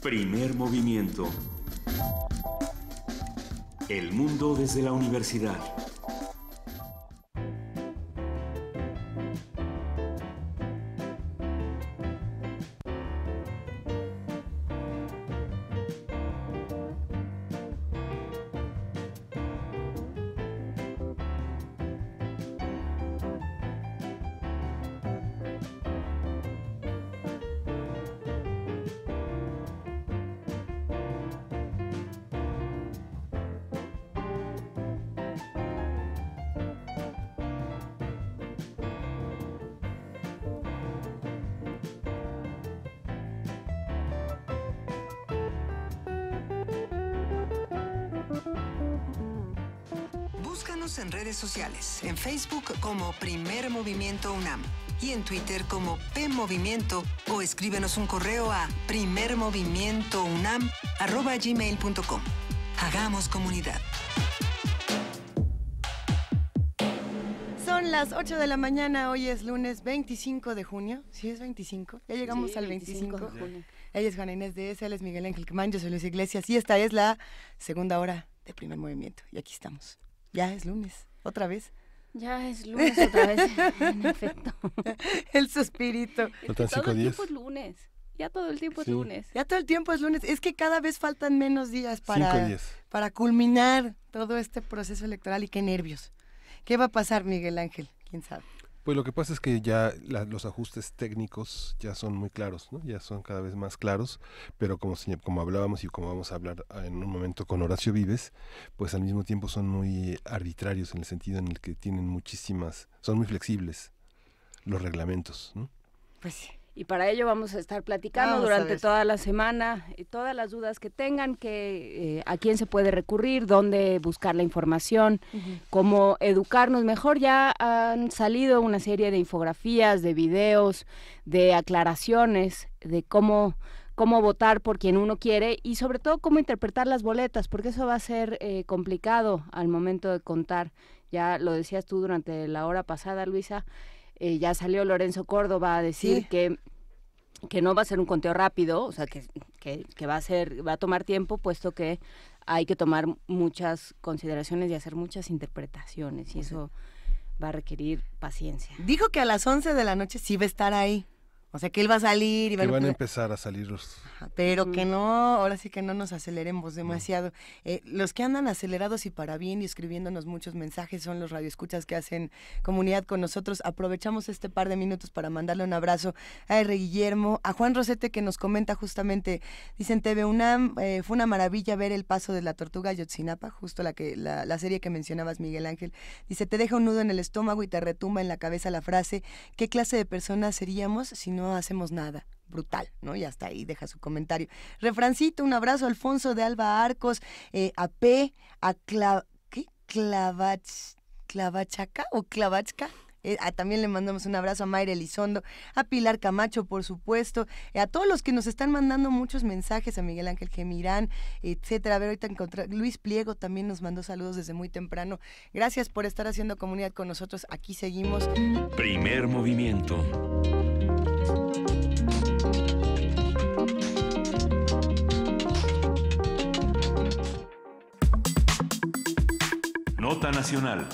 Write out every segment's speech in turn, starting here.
Primer movimiento. El mundo desde la universidad. Búscanos en redes sociales, en Facebook como Primer Movimiento UNAM y en Twitter como PMovimiento, o escríbenos un correo a primermovimientounam@gmail.com. Hagamos comunidad. Son las 8 de la mañana, hoy es lunes 25 de junio. ¿Sí es 25? Ya llegamos al 25 de junio. Ella es Juana Inés de esa, él es Miguel Ángel Quemain, yo soy Luis Iglesias y esta es la segunda hora de Primer Movimiento. Y aquí estamos. Ya es lunes, otra vez. Ya es lunes otra vez, en efecto. El suspirito. Todo el tiempo es lunes. Ya todo el tiempo es lunes. Ya todo el tiempo es lunes. Es que cada vez faltan menos días 5 días. para culminar todo este proceso electoral y qué nervios. ¿Qué va a pasar, Miguel Ángel? ¿Quién sabe? Pues lo que pasa es que ya los ajustes técnicos ya son muy claros, ¿no? Ya son cada vez más claros, pero como hablábamos y como vamos a hablar en un momento con Horacio Vives, pues al mismo tiempo son muy arbitrarios en el sentido en el que tienen son muy flexibles los reglamentos, ¿no? Pues sí. Y para ello vamos a estar platicando durante toda la semana y todas las dudas que tengan, a quién se puede recurrir, dónde buscar la información, cómo educarnos mejor. Ya han salido una serie de infografías, de videos, de aclaraciones de cómo votar por quien uno quiere y sobre todo cómo interpretar las boletas, porque eso va a ser complicado al momento de contar. Ya lo decías tú durante la hora pasada, Luisa. Ya salió Lorenzo Córdoba a decir que no va a ser un conteo rápido, o sea, que va a tomar tiempo, puesto que hay que tomar muchas consideraciones y hacer muchas interpretaciones, y eso va a requerir paciencia. Dijo que a las 11 de la noche sí va a estar ahí. O sea, que él va a salir y que van a empezar a salir los... Pero que no, ahora sí que no nos aceleremos demasiado. Los que andan acelerados y para bien y escribiéndonos muchos mensajes son los radioescuchas que hacen comunidad con nosotros. Aprovechamos este par de minutos para mandarle un abrazo a R. Guillermo, a Juan Rosete, que nos comenta justamente, dicen TV UNAM, fue una maravilla ver el paso de la tortuga Ayotzinapa, justo la serie que mencionabas, Miguel Ángel. Dice, te deja un nudo en el estómago y te retumba en la cabeza la frase, ¿qué clase de personas seríamos si no hacemos nada? Brutal, ¿no? Y hasta ahí deja su comentario. Refrancito, un abrazo a Alfonso de Alba Arcos, a Clavachaca o Clavachca. También le mandamos un abrazo a Mayra Elizondo, a Pilar Camacho, por supuesto, a todos los que nos están mandando muchos mensajes, a Miguel Ángel Gemirán, etcétera. A ver, ahorita Luis Pliego también nos mandó saludos desde muy temprano. Gracias por estar haciendo comunidad con nosotros. Aquí seguimos. Primer movimiento. Nota nacional.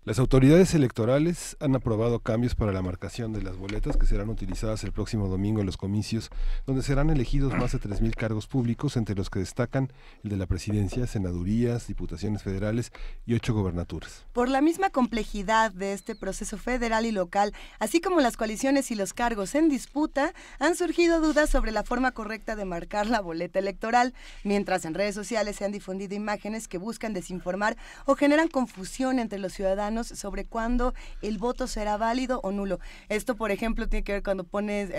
Las autoridades electorales han aprobado cambios para la marcación de las boletas que serán utilizadas el próximo domingo en los comicios, donde serán elegidos más de 3,000 cargos públicos, entre los que destacan el de la presidencia, senadurías, diputaciones federales y 8 gobernaturas. Por la misma complejidad de este proceso federal y local, así como las coaliciones y los cargos en disputa, han surgido dudas sobre la forma correcta de marcar la boleta electoral, mientras en redes sociales se han difundido imágenes que buscan desinformar o generan confusión entre los ciudadanos sobre cuándo el voto será válido o nulo. Esto, por ejemplo, tiene que ver cuando pones,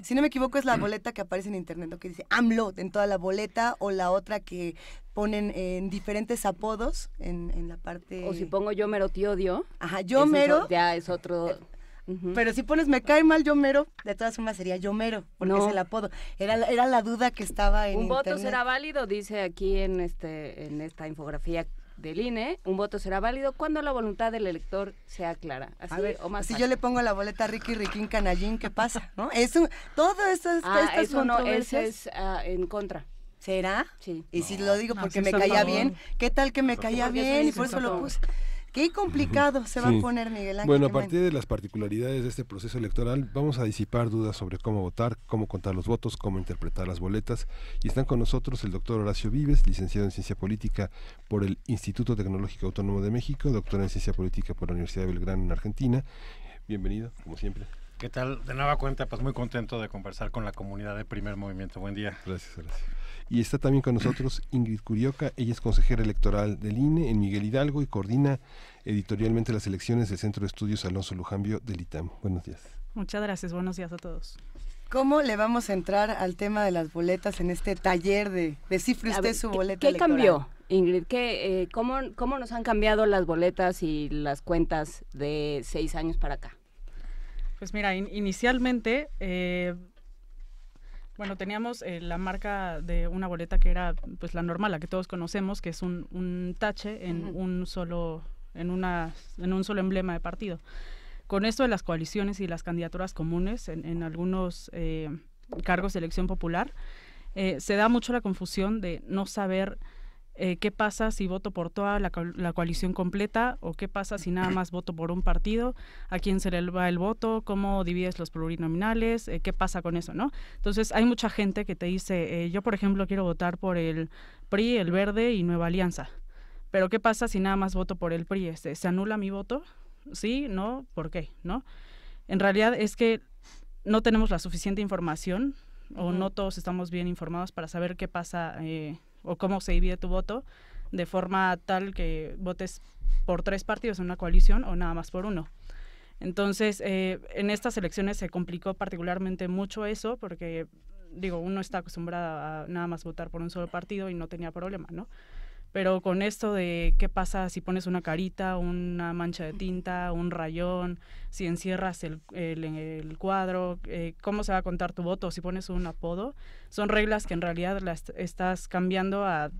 si no me equivoco, es la boleta que aparece en internet, ¿no? Que dice AMLO en toda la boleta, o la otra que ponen en diferentes apodos en la parte... O si pongo yo mero te odio. Ajá, yo mero. Ya es otro... Pero si pones me cae mal yo mero, de todas formas sería yo mero, porque es el apodo. Era la duda que estaba en ¿Un internet. voto será válido? Dice aquí en esta infografía del INE, un voto será válido cuando la voluntad del elector sea clara. Así a ver, o más si fácil. yo le pongo la boleta a Ricky Riquín Canallín, ¿qué pasa? ¿No? Todo esto es eso no, ese es en contra. ¿Será? Sí. Y si lo digo porque sí me está caía a favor. bien, ¿qué tal que me caía Porque bien? Y eso por dice eso lo todo. puse. Qué complicado se va Sí. a poner, Miguel Ángel. Bueno, a qué partir de las particularidades de este proceso electoral, vamos a disipar dudas sobre cómo votar, cómo contar los votos, cómo interpretar las boletas. Y están con nosotros el doctor Horacio Vives, licenciado en Ciencia Política por el Instituto Tecnológico Autónomo de México, doctor en Ciencia Política por la Universidad de Belgrano en Argentina. Bienvenido, como siempre. ¿Qué tal? De nueva cuenta, pues muy contento de conversar con la comunidad de Primer Movimiento. Buen día. Gracias, Horacio. Y está también con nosotros Ingrid Curioca, ella es consejera electoral del INE en Miguel Hidalgo y coordina editorialmente las elecciones del Centro de Estudios Alonso Lujambio del ITAM. Buenos días. Muchas gracias, buenos días a todos. ¿Cómo le vamos a entrar al tema de las boletas en este taller de descifre A usted ver, su boleta ¿Qué electoral? cambió, Ingrid? ¿Cómo nos han cambiado las boletas y las cuentas de 6 años para acá? Pues mira, inicialmente, teníamos la marca de una boleta que era pues la normal, la que todos conocemos, que es un tache en un solo emblema de partido. Con esto de las coaliciones y las candidaturas comunes en algunos cargos de elección popular, se da mucho la confusión de no saber qué pasa si voto por toda la coalición completa o qué pasa si nada más voto por un partido, a quién se le va el voto, cómo divides los plurinominales, qué pasa con eso, ¿no? Entonces hay mucha gente que te dice, yo por ejemplo quiero votar por el PRI, el Verde y Nueva Alianza, pero ¿qué pasa si nada más voto por el PRI? ¿Se anula mi voto? ¿Sí? ¿No? ¿Por qué? ¿No? En realidad es que no tenemos la suficiente información o no todos estamos bien informados para saber qué pasa o cómo se divide tu voto de forma tal que votes por 3 partidos en una coalición o nada más por uno. Entonces, en estas elecciones se complicó particularmente mucho eso porque, uno está acostumbrado a nada más votar por un solo partido y no tenía problema, ¿no? Pero con esto de qué pasa si pones una carita, una mancha de tinta, un rayón, si encierras el cuadro, cómo se va a contar tu voto, si pones un apodo, son reglas que en realidad las estás cambiando a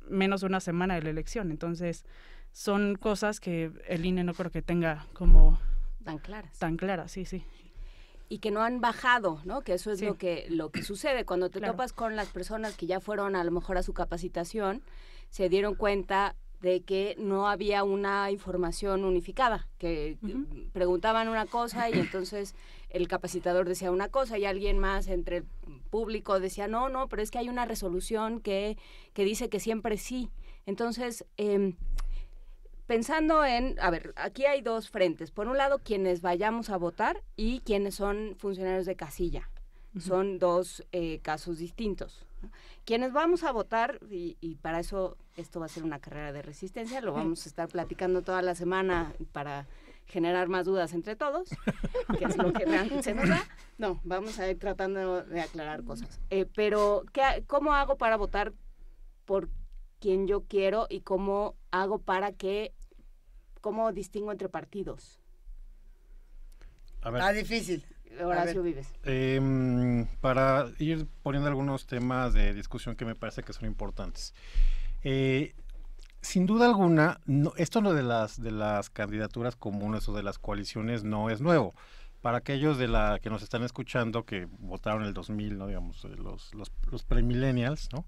menos de una semana de la elección. Entonces, son cosas que el INE no creo que tenga como tan claras, sí. Y que no han bajado, ¿no? Que eso es Sí. lo que sucede cuando te topas con las personas que ya fueron a lo mejor a su capacitación, se dieron cuenta de que no había una información unificada, que preguntaban una cosa y entonces el capacitador decía una cosa y alguien más entre el público decía no, pero es que hay una resolución que dice que siempre sí. Entonces, pensando aquí hay 2 frentes. Por un lado, quienes vayamos a votar y quienes son funcionarios de casilla. Son 2 casos distintos. Quienes vamos a votar, y para eso esto va a ser una carrera de resistencia, lo vamos a estar platicando toda la semana para generar más dudas entre todos, que es lo que realmente se nos da. No, vamos a ir tratando de aclarar cosas. Pero, ¿cómo hago para votar por quien yo quiero y cómo hago cómo distingo entre partidos? A ver, Está difícil. Horacio Vives. Para ir poniendo algunos temas de discusión que me parece que son importantes. Sin duda alguna, esto no de las candidaturas comunes o de las coaliciones no es nuevo. Para aquellos que nos están escuchando que votaron en el 2000, ¿no? Digamos, los premillennials, ¿no?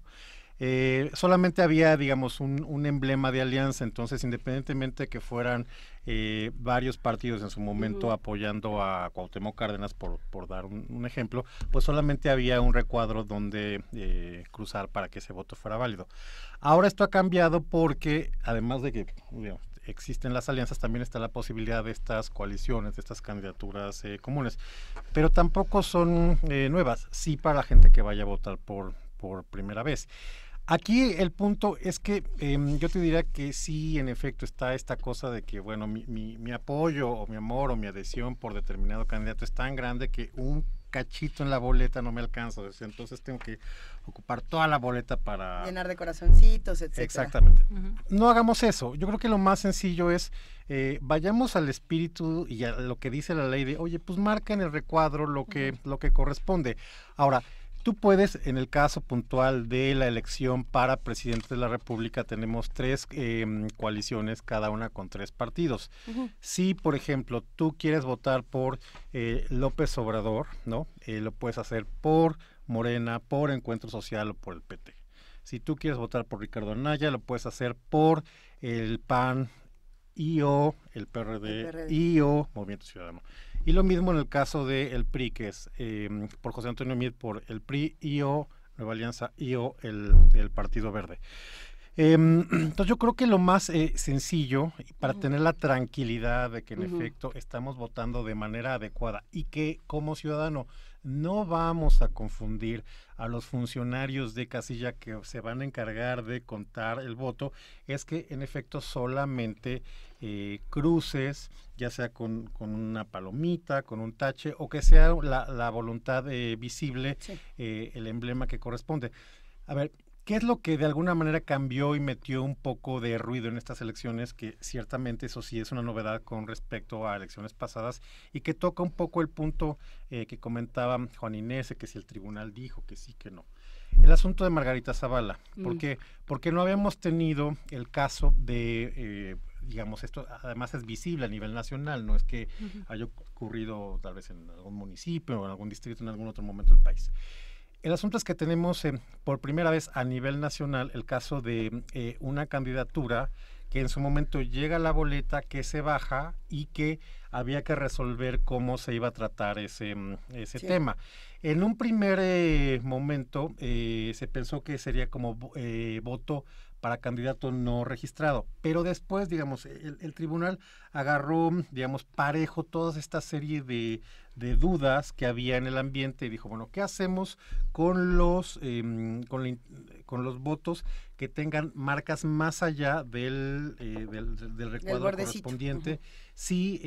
Solamente había, digamos, un emblema de alianza, entonces independientemente de que fueran varios partidos en su momento apoyando a Cuauhtémoc Cárdenas, por dar un ejemplo, pues solamente había un recuadro donde cruzar para que ese voto fuera válido. Ahora esto ha cambiado porque, además de que existen las alianzas, también está la posibilidad de estas coaliciones, de estas candidaturas comunes, pero tampoco son nuevas, sí para la gente que vaya a votar por primera vez. Aquí el punto es que yo te diría que sí, en efecto, está esta cosa de que, bueno, mi apoyo o mi amor o mi adhesión por determinado candidato es tan grande que un cachito en la boleta no me alcanza, entonces tengo que ocupar toda la boleta para... llenar de corazoncitos, etcétera. Exactamente. No hagamos eso. Yo creo que lo más sencillo es vayamos al espíritu y a lo que dice la ley de, oye, pues marca en el recuadro lo que corresponde. Ahora, Tú puedes, en el caso puntual de la elección para presidente de la República, tenemos 3 coaliciones, cada una con 3 partidos. Si, por ejemplo, tú quieres votar por López Obrador, ¿no? Lo puedes hacer por Morena, por Encuentro Social o por el PT. Si tú quieres votar por Ricardo Anaya, lo puedes hacer por el PAN y o el PRD y o Movimiento Ciudadano. Y lo mismo en el caso del PRI, que es por José Antonio Meade, por el PRI y o Nueva Alianza y o el Partido Verde. Entonces yo creo que lo más sencillo, para tener la tranquilidad de que en efecto estamos votando de manera adecuada y que como ciudadano no vamos a confundir a los funcionarios de casilla que se van a encargar de contar el voto, es que en efecto solamente cruces, ya sea con una palomita, con un tache, o que sea la voluntad visible, el emblema que corresponde. A ver, ¿qué es lo que de alguna manera cambió y metió un poco de ruido en estas elecciones? Que ciertamente eso sí es una novedad con respecto a elecciones pasadas y que toca un poco el punto que comentaba Juan Inés, que si el tribunal dijo que sí, que no. El asunto de Margarita Zavala. ¿Por qué? Porque no habíamos tenido el caso de, digamos, esto además es visible a nivel nacional, no es que haya ocurrido tal vez en algún municipio o en algún distrito en algún otro momento del país. El asunto es que tenemos por primera vez a nivel nacional el caso de una candidatura que en su momento llega a la boleta, que se baja y que había que resolver cómo se iba a tratar ese tema. En un primer momento se pensó que sería como voto para candidato no registrado, pero después, digamos, el tribunal agarró, digamos, parejo toda esta serie de dudas que había en el ambiente y dijo, bueno, ¿qué hacemos con los votos que tengan marcas más allá del recuadro correspondiente? Sí,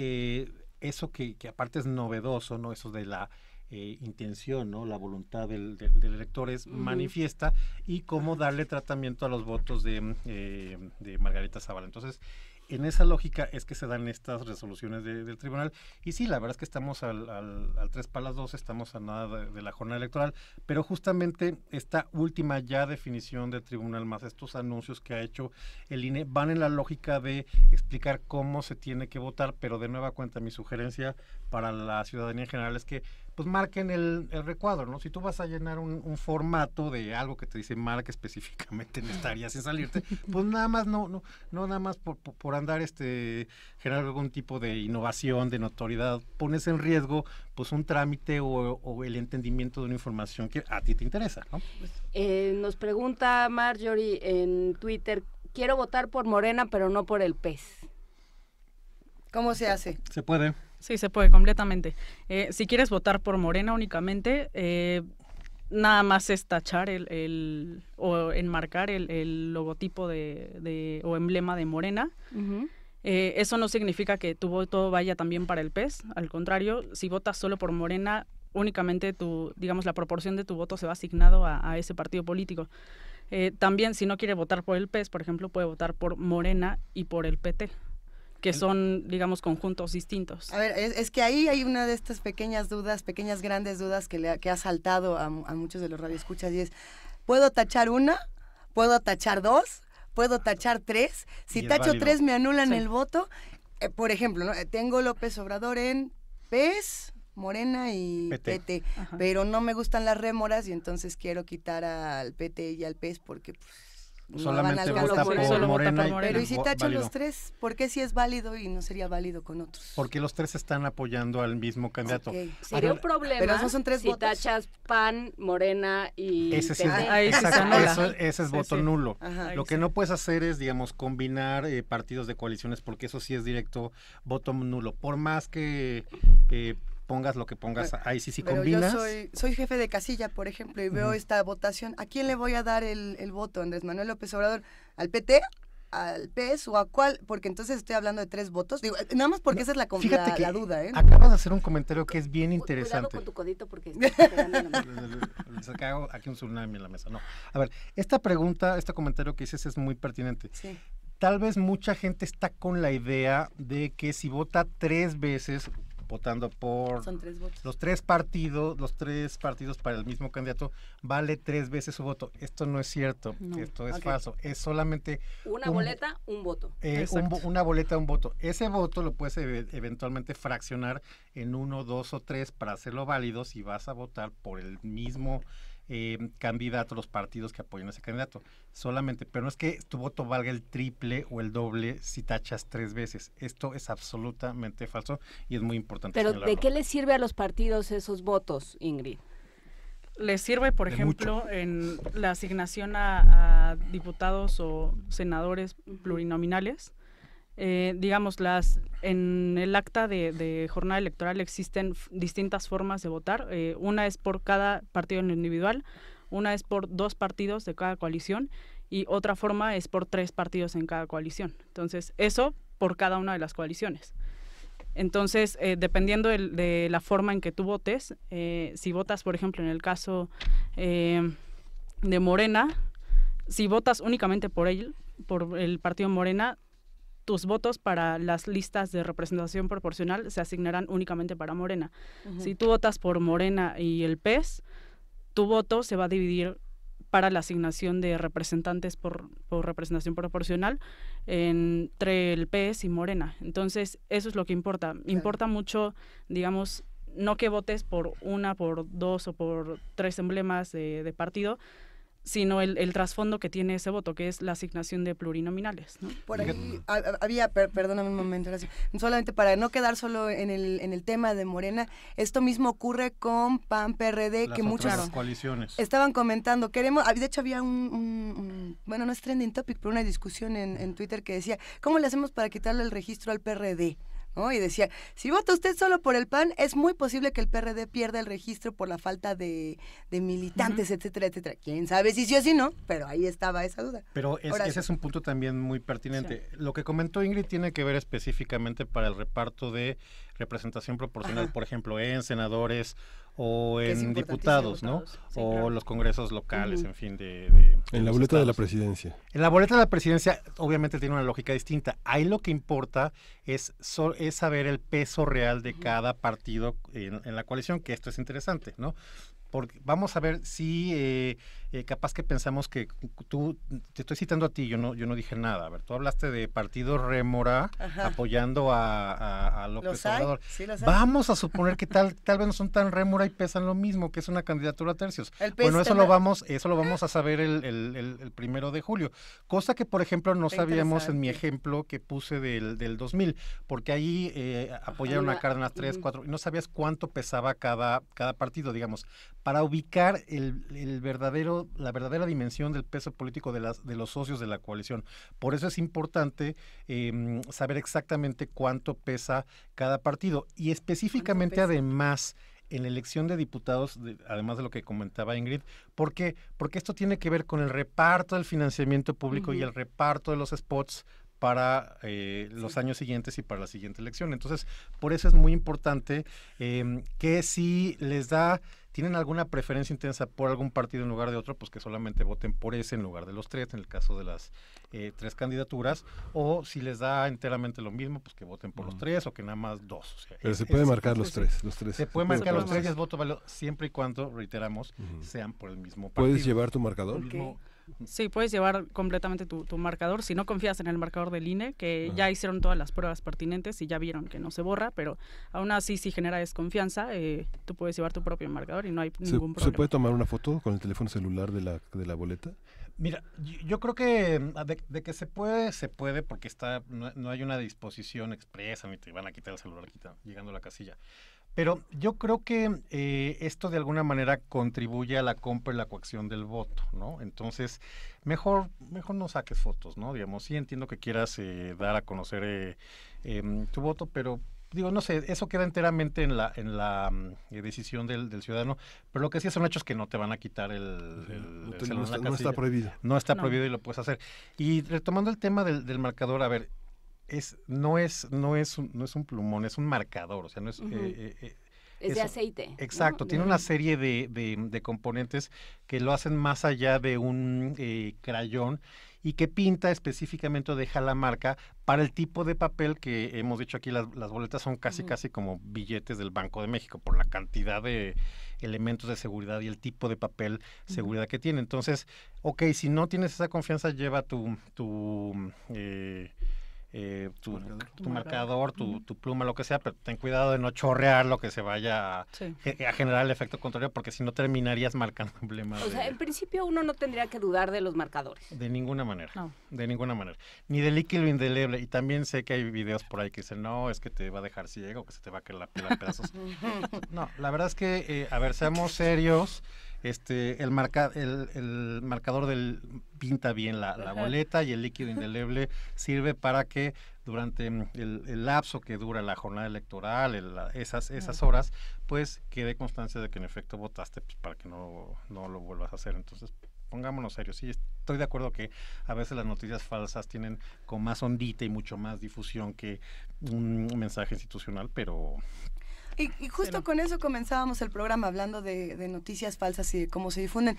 eso que aparte es novedoso, ¿no? Eso de la intención, ¿no? La voluntad del elector es manifiesta, y cómo darle tratamiento a los votos de Margarita Zavala. Entonces, en esa lógica es que se dan estas resoluciones del tribunal, y sí, la verdad es que estamos al 3 para las 12, estamos a nada de la jornada electoral, pero justamente esta última ya definición del tribunal, más estos anuncios que ha hecho el INE, van en la lógica de explicar cómo se tiene que votar, pero de nueva cuenta mi sugerencia para la ciudadanía en general es que pues marquen el recuadro, ¿no? Si tú vas a llenar un formato de algo que te dice marca específicamente en esta área sin salirte, pues nada más no nada más por andar generar algún tipo de innovación, de notoriedad, pones en riesgo pues un trámite o el entendimiento de una información que a ti te interesa, ¿no? Nos pregunta Marjorie en Twitter, quiero votar por Morena pero no por el PES. ¿Cómo se hace? Se puede. Sí, se puede, completamente. Si quieres votar por Morena únicamente, nada más es tachar o enmarcar el logotipo o emblema de Morena. Eso no significa que tu voto vaya también para el PES. Al contrario, si votas solo por Morena, únicamente digamos, la proporción de tu voto se va asignado a ese partido político. También, si no quiere votar por el PES, por ejemplo, puede votar por Morena y por el PT, que son, digamos, conjuntos distintos. A ver, es que ahí hay una de estas pequeñas grandes dudas que ha saltado a muchos de los radioescuchas, y es, ¿puedo tachar una? ¿Puedo tachar dos? ¿Puedo tachar tres? Si tacho tres, ¿me anulan el voto? Por ejemplo, ¿no? Tengo López Obrador en PES, Morena y PT, pero no me gustan las rémoras y entonces quiero quitar al PT y al PES porque pues, solamente vota por Morena. Pero ¿y si tacho los tres? ¿Por qué si es válido y no sería válido con otros? Porque los tres están apoyando al mismo candidato. Sería un problema, pero esos son tres si votos. Tachas PAN, Morena y ese PT. Ese es voto nulo. Lo que no puedes hacer es, digamos, combinar partidos de coaliciones, porque eso sí es directo voto nulo. Por más que pongas lo que pongas, ahí sí combinas. Yo soy jefe de casilla, por ejemplo, y veo esta votación. ¿A quién le voy a dar el voto? ¿Andrés Manuel López Obrador? ¿Al PT? ¿Al PES? ¿O a cuál? Porque entonces estoy hablando de tres votos. Digo, nada más porque esa es la duda. Acabas de hacer un comentario que es bien interesante. Cuidado con tu codito porque está pegando en la mesa. Hago aquí un tsunami en la mesa. No. A ver, esta pregunta, este comentario que dices es muy pertinente. Sí. Tal vez mucha gente está con la idea de que si vota 3 veces, votando por Son 3 votos. los tres partidos para el mismo candidato, vale 3 veces su voto. Esto no es cierto, esto es falso. Es solamente una boleta, un voto. Una boleta, un voto. Ese voto lo puedes eventualmente fraccionar en 1, 2 o 3 para hacerlo válido si vas a votar por el mismo candidato, los partidos que apoyan a ese candidato. Solamente, pero no es que tu voto valga el triple o el doble si tachas 3 veces. Esto es absolutamente falso y es muy importante Pero señalarlo. ¿de qué les sirve a los partidos esos votos, Ingrid? Les sirve, por ejemplo, en la asignación a diputados o senadores plurinominales. Digamos, en el acta de jornada electoral existen distintas formas de votar. Una es por cada partido en lo individual, una es por 2 partidos de cada coalición y otra forma es por 3 partidos en cada coalición. Entonces, eso por cada una de las coaliciones. Entonces, dependiendo de la forma en que tú votes, si votas, por ejemplo, en el caso de Morena, si votas únicamente por el partido Morena, tus votos para las listas de representación proporcional se asignarán únicamente para Morena. Si tú votas por Morena y el PES, tu voto se va a dividir para la asignación de representantes por representación proporcional entre el PES y Morena. Entonces, eso es lo que importa. Claro. Importa mucho, digamos, no que votes por 2 o por 3 emblemas de partido, sino el trasfondo que tiene ese voto, que es la asignación de plurinominales, ¿no? Por ahí había, perdóname un momento, solamente para no quedar solo en el tema de Morena, esto mismo ocurre con PAN, PRD, las que muchos coaliciones estaban comentando, de hecho había bueno, no es trending topic, pero una discusión en Twitter que decía, ¿cómo le hacemos para quitarle el registro al PRD? ¿No? Y decía, si vota usted solo por el PAN, es muy posible que el PRD pierda el registro por la falta de militantes, etcétera, etcétera. Quién sabe si sí o si no, pero ahí estaba esa duda. Pero ese es un punto también muy pertinente. Sí. Lo que comentó Ingrid tiene que ver específicamente para el reparto de representación proporcional, por ejemplo, en senadores o en diputados, ¿no? Sí, o claro, los congresos locales, en fin, en la boleta de la presidencia. En la boleta de la presidencia, obviamente tiene una lógica distinta. Ahí lo que importa es saber el peso real de cada partido en la coalición, que esto es interesante, ¿no? Porque vamos a ver si capaz que pensamos que te estoy citando a ti, yo no dije nada. A ver, tú hablaste de partido Rémora apoyando a López Obrador. Sí, vamos a suponer que tal vez no son tan Rémora y pesan lo mismo, que es una candidatura a tercios. Bueno, eso lo vamos a saber el 1 de julio. Cosa que, por ejemplo, no sabíamos en mi ejemplo que puse del 2000, porque ahí apoyaron a Cárdenas 3, 4, y no sabías cuánto pesaba cada partido, digamos, para ubicar la verdadera dimensión del peso político de los socios de la coalición. Por eso es importante saber exactamente cuánto pesa cada partido y específicamente además en la elección de diputados, además de lo que comentaba Ingrid, porque esto tiene que ver con el reparto del financiamiento público y el reparto de los spots para los años siguientes y para la siguiente elección. Entonces, por eso es muy importante que si tienen alguna preferencia intensa por algún partido en lugar de otro, pues que solamente voten por ese en lugar de los 3, en el caso de las 3 candidaturas, o si les da enteramente lo mismo, pues que voten por los 3 o que nada más 2. O sea, pero se puede marcar los 3. Se puede marcar los 3 y es voto válido siempre y cuando, reiteramos, sean por el mismo partido. ¿Puedes llevar tu marcador? Sí, puedes llevar completamente tu marcador. Si no confías en el marcador del INE, que ya hicieron todas las pruebas pertinentes y ya vieron que no se borra, pero aún así si genera desconfianza, tú puedes llevar tu propio marcador y no hay ningún problema. ¿Se puede tomar una foto con el teléfono celular de la boleta? Mira, yo creo que de que se puede porque no hay una disposición expresa, ni te van a quitar el celular llegando a la casilla. Pero yo creo que esto de alguna manera contribuye a la compra y la coacción del voto, ¿no? Entonces, mejor no saques fotos, ¿no? Digamos, sí entiendo que quieras dar a conocer tu voto, pero digo, no sé, eso queda enteramente en la decisión del ciudadano, pero lo que sí son hechos que no te van a quitar el celular. No está prohibido. No está prohibido y lo puedes hacer. Y retomando el tema del marcador, a ver, no es un plumón, es un marcador, o sea, no es Es de aceite. Exacto, ¿no? tiene una serie de componentes que lo hacen más allá de un crayón y que pinta específicamente o deja la marca para el tipo de papel que hemos dicho aquí. Las boletas son casi como billetes del Banco de México por la cantidad de elementos de seguridad y el tipo de papel seguridad que tiene. Entonces, si no tienes esa confianza, lleva tu marcador, tu pluma, lo que sea, pero ten cuidado de no chorrear lo que se vaya a generar el efecto contrario, porque si no terminarías marcando emblemas. O sea, en principio uno no tendría que dudar de los marcadores. De ninguna manera, No. de ninguna manera. Ni de líquido indeleble. Y también sé que hay videos por ahí que dicen, no, es que te va a dejar ciego, que se te va a caer la piel a pedazos. No, la verdad es que, seamos serios. El marcador pinta bien la boleta, y el líquido indeleble sirve para que durante el lapso que dura la jornada electoral, esas horas, pues quede constancia de que en efecto votaste, pues, para que no lo vuelvas a hacer. Entonces, pongámonos serios. Sí, estoy de acuerdo que a veces las noticias falsas tienen con más ondita y mucho más difusión que un mensaje institucional, pero... Y justo con eso comenzábamos el programa, hablando de noticias falsas y de cómo se difunden.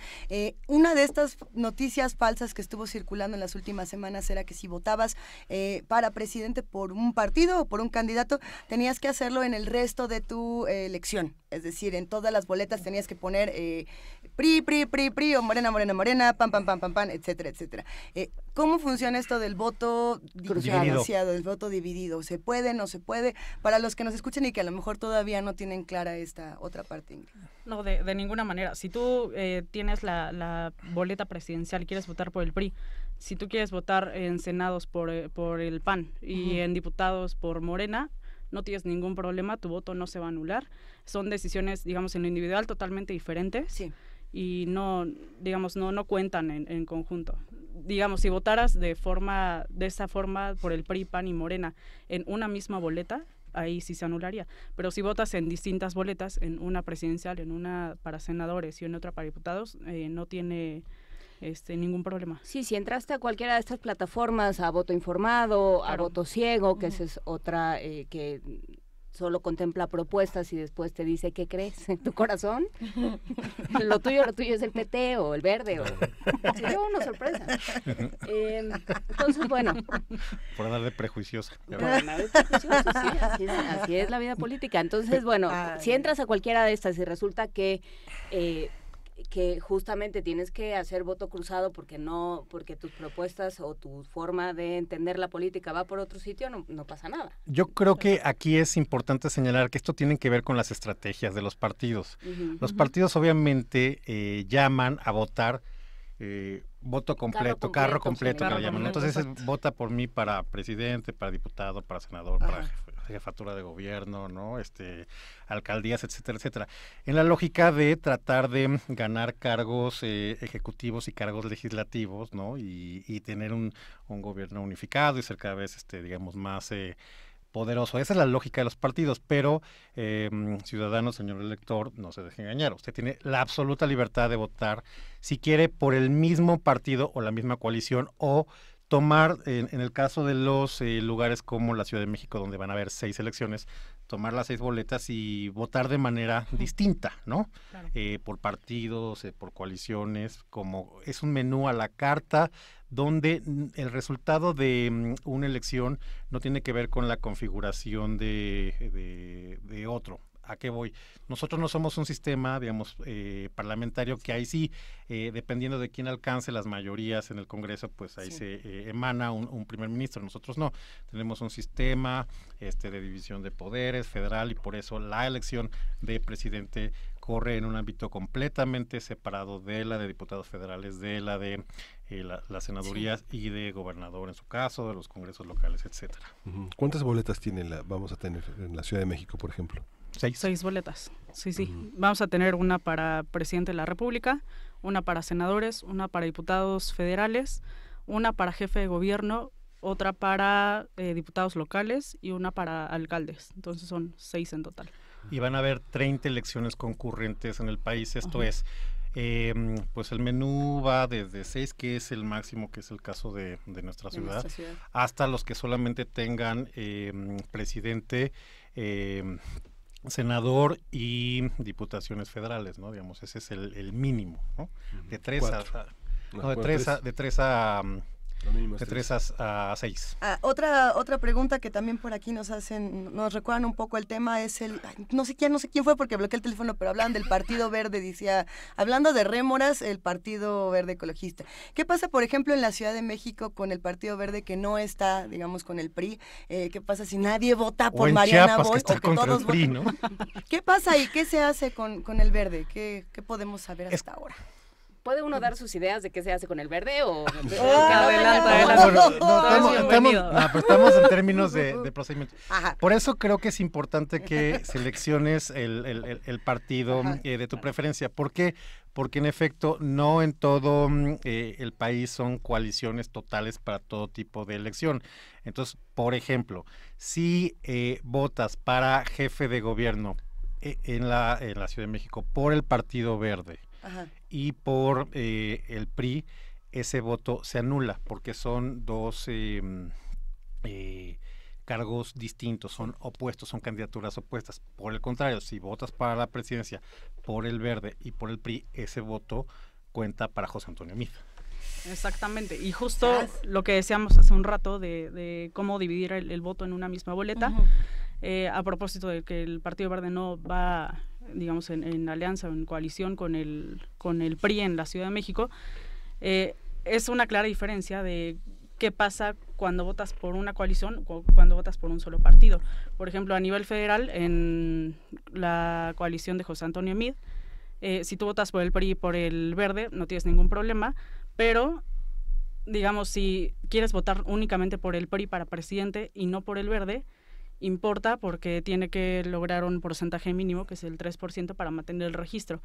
Una de estas noticias falsas que estuvo circulando en las últimas semanas era que si votabas para presidente por un partido o por un candidato, tenías que hacerlo en el resto de tu elección. Es decir, en todas las boletas tenías que poner PRI, o Morena, PAN, etcétera, etcétera. ¿Cómo funciona esto del voto diferenciado, del voto dividido? ¿Se puede, no se puede? Para los que nos escuchen y que a lo mejor todavía no tienen clara esta otra parte. No, de ninguna manera. Si tú tienes la boleta presidencial y quieres votar por el PRI, si tú quieres votar en senados por el PAN y en diputados por Morena, no tienes ningún problema, tu voto no se va a anular. Son decisiones, digamos, en lo individual totalmente diferentes. Sí. Y no cuentan en conjunto. Digamos, si votaras de esa forma por el PRI, PAN y Morena en una misma boleta, ahí sí se anularía. Pero si votas en distintas boletas, en una presidencial, en una para senadores y en otra para diputados, no tiene ningún problema. Sí, si entraste a cualquiera de estas plataformas, a voto informado, a voto ciego, que esa es otra que solo contempla propuestas y después te dice qué crees en tu corazón. Lo tuyo es el PT o el Verde. Sería una sorpresa. Entonces, bueno. Por andar de prejuiciosa. Sí, así es la vida política. Entonces, bueno, si entras a cualquiera de estas y resulta que justamente tienes que hacer voto cruzado porque tus propuestas o tu forma de entender la política va por otro sitio, no pasa nada. Yo creo que aquí es importante señalar que esto tiene que ver con las estrategias de los partidos. Los partidos obviamente llaman a votar voto completo, carro completo que le llaman. Entonces vota por mí para presidente, para diputado, para senador, para jefatura de gobierno, ¿no? Alcaldías, etcétera, etcétera. En la lógica de tratar de ganar cargos ejecutivos y cargos legislativos, ¿no? Y tener un gobierno unificado y ser cada vez, digamos, más poderoso. Esa es la lógica de los partidos, pero ciudadano, señor elector, no se deje engañar. Usted tiene la absoluta libertad de votar si quiere por el mismo partido o la misma coalición, o tomar, en el caso de los lugares como la Ciudad de México, donde van a haber 6 elecciones, tomar las 6 boletas y votar de manera distinta, ¿no? Claro. Por partidos, por coaliciones, como es un menú a la carta, donde el resultado de una elección no tiene que ver con la configuración de otro. ¿A qué voy? Nosotros no somos un sistema, digamos, parlamentario, que ahí sí, dependiendo de quién alcance las mayorías en el Congreso, pues ahí se emana un primer ministro. Nosotros no. Tenemos un sistema de división de poderes federal, y por eso la elección de presidente corre en un ámbito completamente separado de la de diputados federales, de la de las senadurías y de gobernador en su caso, de los congresos locales, etcétera. ¿Cuántas boletas vamos a tener en la Ciudad de México, por ejemplo? 6 boletas, sí. Vamos a tener una para presidente de la República, una para senadores, una para diputados federales, una para jefe de gobierno, otra para diputados locales y una para alcaldes. Entonces son 6 en total. Y van a haber 30 elecciones concurrentes en el país. Esto es, pues el menú va desde 6, que es el máximo, que es el caso de nuestra ciudad, hasta los que solamente tengan presidente senador y diputaciones federales, ¿no? Digamos, ese es el mínimo, ¿no? De 3 a 6. Otra pregunta que también por aquí nos recuerdan un poco el tema es no sé quién fue porque bloqueé el teléfono, pero hablaban del Partido Verde, decía, hablando de rémoras, el Partido Verde Ecologista. ¿Qué pasa, por ejemplo, en la Ciudad de México con el Partido Verde que no está, digamos, con el PRI? ¿Qué pasa si nadie vota por Mariana Boy? Que está contra el PRI, ¿no? ¿Qué pasa y qué se hace con el Verde? ¿Qué podemos saber hasta ahora? ¿Puede uno dar sus ideas de qué se hace con el verde o...? Estamos en términos de procedimiento. Ajá. Por eso creo que es importante que selecciones el partido de tu preferencia. ¿Por qué? Porque en efecto no en todo el país son coaliciones totales para todo tipo de elección. Entonces, por ejemplo, si votas para jefe de gobierno en la Ciudad de México por el Partido Verde, ajá, y por el PRI, ese voto se anula porque son dos cargos distintos, son opuestos, son candidaturas opuestas. Por el contrario, si votas para la presidencia por el Verde y por el PRI, ese voto cuenta para José Antonio Meade. Exactamente, y justo lo que decíamos hace un rato de cómo dividir el voto en una misma boleta, a propósito de que el Partido Verde no va, digamos, en alianza o en coalición con el PRI en la Ciudad de México, es una clara diferencia de qué pasa cuando votas por una coalición o cuando votas por un solo partido. Por ejemplo, a nivel federal, en la coalición de José Antonio Meade, si tú votas por el PRI y por el Verde, no tienes ningún problema, pero, digamos, si quieres votar únicamente por el PRI para presidente y no por el Verde, importa porque tiene que lograr un porcentaje mínimo, que es el 3%, para mantener el registro.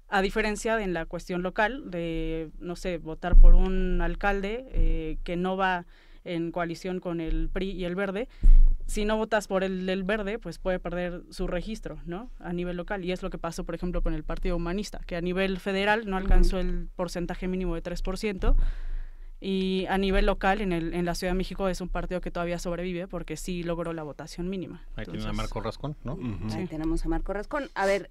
A diferencia de en la cuestión local, de, no sé, votar por un alcalde que no va en coalición con el PRI y el Verde, si no votas por el Verde, pues puede perder su registro, ¿no? A nivel local. Y es lo que pasó, por ejemplo, con el Partido Humanista, que a nivel federal no alcanzó el porcentaje mínimo de 3%, y a nivel local, en la Ciudad de México, es un partido que todavía sobrevive porque sí logró la votación mínima. Ahí tiene a Marco Rascón, ¿no? Sí. Ahí tenemos a Marco Rascón. A ver,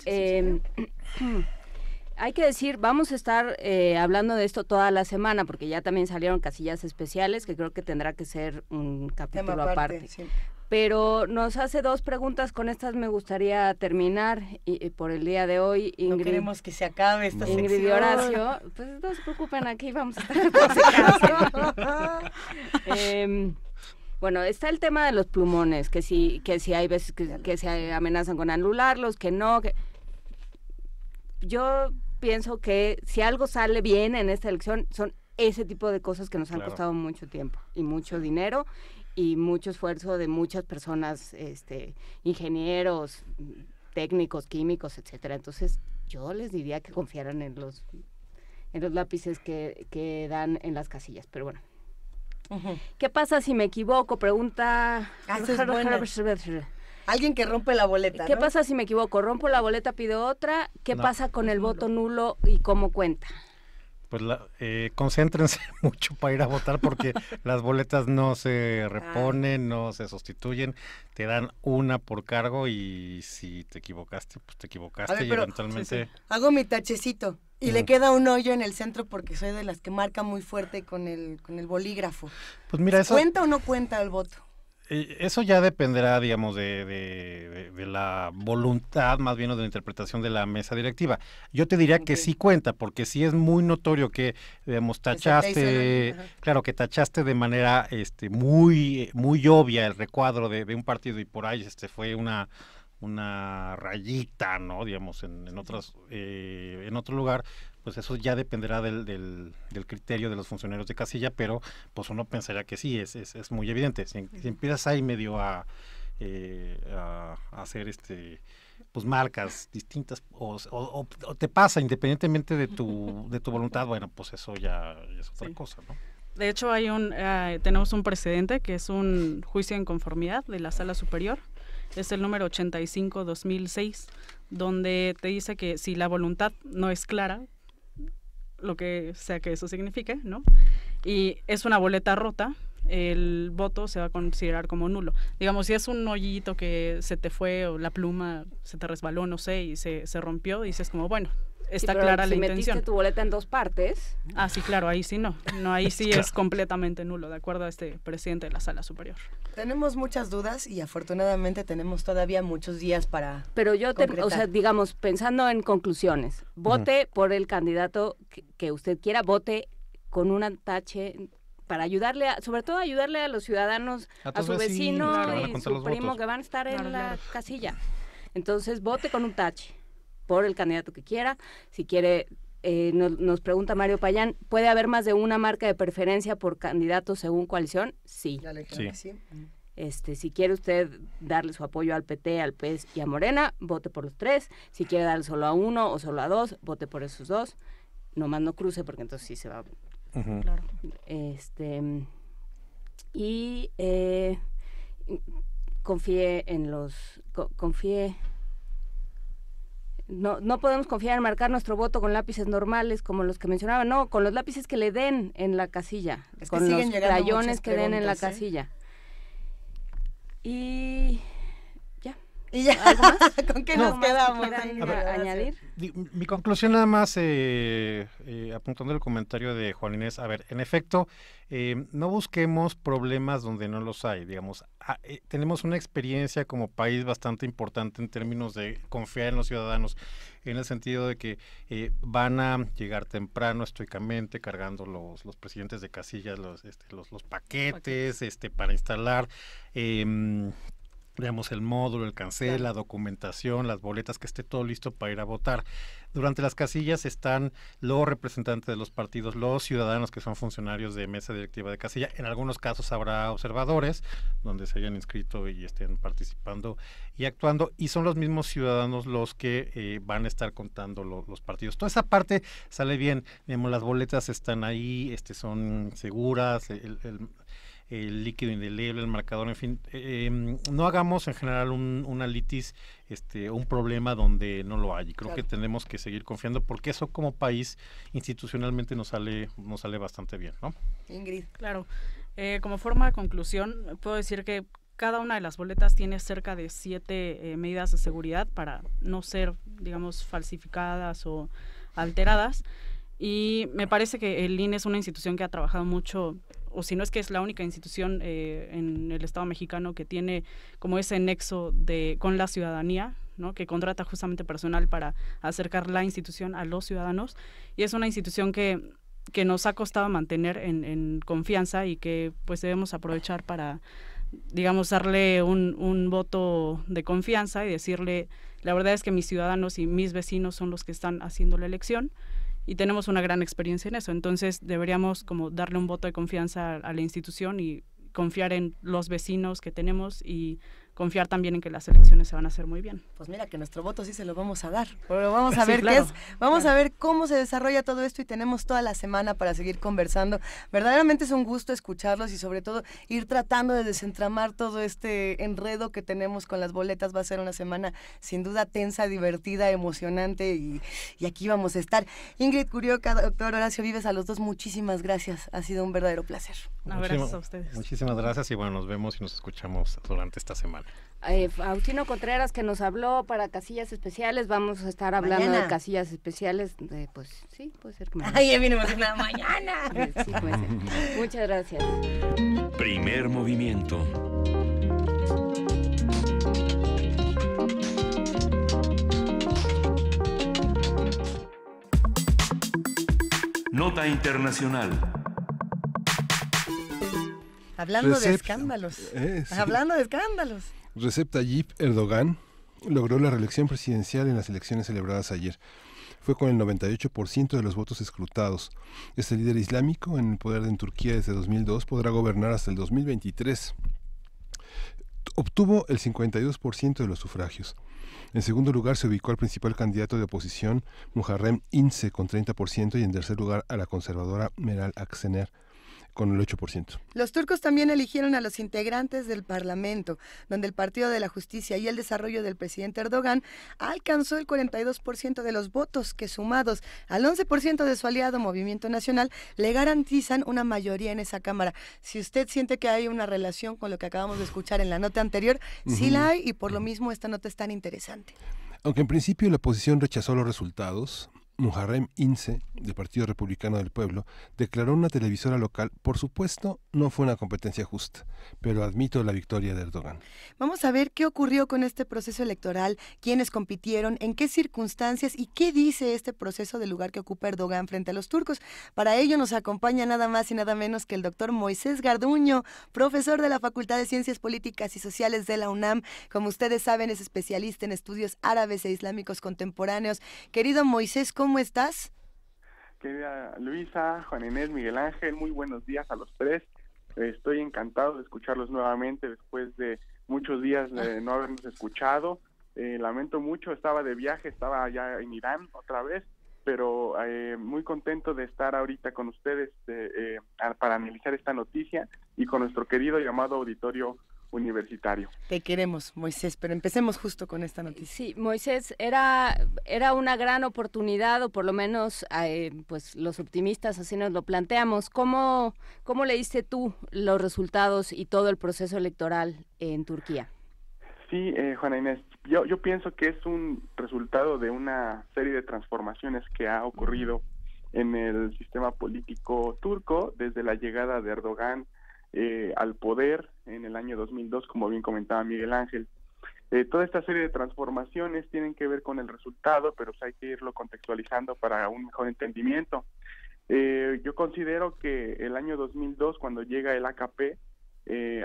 hay que decir, vamos a estar hablando de esto toda la semana, porque ya también salieron casillas especiales, que creo que tendrá que ser un capítulo aparte. Sí. Pero nos hace dos preguntas, con estas me gustaría terminar y por el día de hoy. Ingrid, no queremos que se acabe esta sección. Ingrid y Horacio, pues no se preocupen, aquí vamos a estar bueno, está el tema de los plumones, que sí hay veces que se amenazan con anularlos, que no. Yo pienso que si algo sale bien en esta elección son ese tipo de cosas que nos han costado mucho tiempo y mucho dinero y mucho esfuerzo de muchas personas, ingenieros, técnicos, químicos, etcétera. Entonces, yo les diría que confiaran en los lápices que dan en las casillas, pero bueno. ¿Qué pasa si me equivoco? Pregunta... Alguien que rompe la boleta, ¿Qué pasa si me equivoco? Rompo la boleta, pido otra. ¿Qué pasa con el voto nulo y cómo cuenta? Pues concéntrense mucho para ir a votar porque las boletas no se reponen, no se sustituyen, te dan una por cargo y si te equivocaste, pues te equivocaste. Ver, y eventualmente... Hago mi tachecito y le queda un hoyo en el centro porque soy de las que marca muy fuerte con el bolígrafo. Pues mira, eso... ¿Cuenta o no cuenta el voto? Eso ya dependerá, digamos, de la voluntad, más bien, o de la interpretación de la mesa directiva. Yo te diría que sí cuenta, porque sí es muy notorio que, digamos, tachaste, que tachaste de manera muy obvia el recuadro de un partido y por ahí fue una rayita, ¿no? Digamos, en otro lugar. Pues eso ya dependerá del criterio de los funcionarios de casilla, pero pues uno pensaría que sí, es muy evidente. Si empiezas ahí medio a hacer pues marcas distintas o te pasa independientemente de tu voluntad, bueno, pues eso ya es otra cosa, ¿no? De hecho, tenemos un precedente que es un juicio en conformidad de la Sala Superior. Es el número 85/2006, donde te dice que si la voluntad no es clara, lo que sea que eso signifique, ¿no? Y es una boleta rota, el voto se va a considerar como nulo. Digamos, si es un hoyito que se te fue o la pluma se te resbaló, no sé, y se rompió, dices como, bueno, está clara la intención. Si metiste tu boleta en 2 partes. Ah, sí, claro, ahí sí no. No, ahí sí es completamente nulo, de acuerdo a este presidente de la Sala Superior. Tenemos muchas dudas y afortunadamente tenemos todavía muchos días para Pero yo, o sea, digamos, pensando en conclusiones, vote por el candidato que usted quiera, vote con un tache para ayudarle, sobre todo ayudarle a los ciudadanos, a su vecino y su primo que van a estar en la casilla. Entonces, vote con un tache por el candidato que quiera. Si quiere, nos pregunta Mario Payán, ¿puede haber más de una marca de preferencia por candidato según coalición? Sí. Sí. Si quiere usted darle su apoyo al PT, al PES y a Morena, vote por los 3. Si quiere darle solo a uno o solo a 2, vote por esos 2. Nomás no cruce, porque entonces sí se va. Claro. Y confíe en los... confíe... No podemos confiar en marcar nuestro voto con lápices normales como los que mencionaba, no, con los lápices que le den en la casilla, con los crayones que den en la casilla. Y ya. ¿Y ya? ¿Algo más? ¿Con qué nos quedamos? ¿Añadir? Mi conclusión nada más, apuntando el comentario de Juan Inés, a ver, en efecto, no busquemos problemas donde no los hay, digamos, tenemos una experiencia como país bastante importante en términos de confiar en los ciudadanos, en el sentido de que van a llegar temprano estoicamente cargando los presidentes de casillas, los paquetes para instalar, digamos, el módulo, el cancel, la documentación, las boletas, que esté todo listo para ir a votar. Durante las casillas están los representantes de los partidos, los ciudadanos que son funcionarios de mesa directiva de casilla. En algunos casos habrá observadores donde se hayan inscrito y estén participando y actuando, y son los mismos ciudadanos los que van a estar contando los partidos. Toda esa parte sale bien, digamos, las boletas están ahí, son seguras, el líquido indeleble, el marcador, en fin, no hagamos en general una litis, un problema donde no lo hay. Y creo que tenemos que seguir confiando, porque eso como país institucionalmente nos sale bastante bien, ¿no? Ingrid. Claro. Como forma de conclusión, puedo decir que cada una de las boletas tiene cerca de 7 medidas de seguridad para no ser, digamos, falsificadas o alteradas. Y me parece que el INE es una institución que ha trabajado mucho, o si no es que es la única institución en el Estado mexicano que tiene como ese nexo con la ciudadanía, ¿no? Que contrata justamente personal para acercar la institución a los ciudadanos. Y es una institución que nos ha costado mantener en confianza y que pues debemos aprovechar para, digamos, darle un voto de confianza y decirle, la verdad es que mis ciudadanos y mis vecinos son los que están haciendo la elección. Y tenemos una gran experiencia en eso, entonces deberíamos como darle un voto de confianza a la institución y confiar en los vecinos que tenemos y confiar también en que las elecciones se van a hacer muy bien. Pues mira que nuestro voto sí se lo vamos a dar, pero vamos a ver vamos a ver cómo se desarrolla todo esto y tenemos toda la semana para seguir conversando. Verdaderamente es un gusto escucharlos y sobre todo ir tratando de desentramar todo este enredo que tenemos con las boletas. Va a ser una semana sin duda tensa, divertida, emocionante y aquí vamos a estar. Ingrid Curioca, doctor Horacio Vives, a los dos muchísimas gracias, ha sido un verdadero placer. Gracias a ustedes. Muchísimas gracias y bueno, nos vemos y nos escuchamos durante esta semana. Faustino Contreras, que nos habló para casillas especiales, vamos a estar hablando de casillas especiales, pues sí, puede ser que mañana. Ay, ya vinimos a mañana. Sí, puede ser. Muchas gracias. Primer movimiento. Nota internacional. Hablando de escándalos. Sí. Hablando de escándalos. Recep Tayyip Erdogan logró la reelección presidencial en las elecciones celebradas ayer. Fue con el 98% de los votos escrutados. Este líder islámico, en el poder en Turquía desde 2002, podrá gobernar hasta el 2023. Obtuvo el 52% de los sufragios. En segundo lugar se ubicó al principal candidato de oposición, Muharrem İnce, con 30%, y en tercer lugar a la conservadora Meral Akşener con el 8%. Los turcos también eligieron a los integrantes del Parlamento, donde el Partido de la Justicia y el Desarrollo del presidente Erdogan alcanzó el 42% de los votos, que sumados al 11% de su aliado Movimiento Nacional, le garantizan una mayoría en esa Cámara. Si usted siente que hay una relación con lo que acabamos de escuchar en la nota anterior, sí la hay, y por lo mismo esta nota es tan interesante. Aunque en principio la oposición rechazó los resultados, Muharrem İnce, del Partido Republicano del Pueblo, declaró en una televisora local: por supuesto, no fue una competencia justa, pero admito la victoria de Erdogan. Vamos a ver qué ocurrió con este proceso electoral, quiénes compitieron, en qué circunstancias y qué dice este proceso del lugar que ocupa Erdogan frente a los turcos. Para ello nos acompaña nada más y nada menos que el doctor Moisés Garduño, profesor de la Facultad de Ciencias Políticas y Sociales de la UNAM. Como ustedes saben, es especialista en estudios árabes e islámicos contemporáneos. Querido Moisés, ¿cómo estás? Querida Luisa, Juan Inés, Miguel Ángel, muy buenos días a los tres. Estoy encantado de escucharlos nuevamente después de muchos días de no habernos escuchado. Lamento mucho, estaba de viaje, estaba allá en Irán otra vez, pero muy contento de estar ahorita con ustedes para analizar esta noticia y con nuestro querido llamado auditorio universitario. Te queremos, Moisés, pero empecemos justo con esta noticia. Sí, Moisés, era una gran oportunidad, o por lo menos pues los optimistas así nos lo planteamos. ¿Cómo leíste tú los resultados y todo el proceso electoral en Turquía? Sí, Juana Inés, yo pienso que es un resultado de una serie de transformaciones que ha ocurrido en el sistema político turco desde la llegada de Erdogan al poder en el año 2002, como bien comentaba Miguel Ángel. Toda esta serie de transformaciones tienen que ver con el resultado, pero hay que irlo contextualizando para un mejor entendimiento. Yo considero que el año 2002, cuando llega el AKP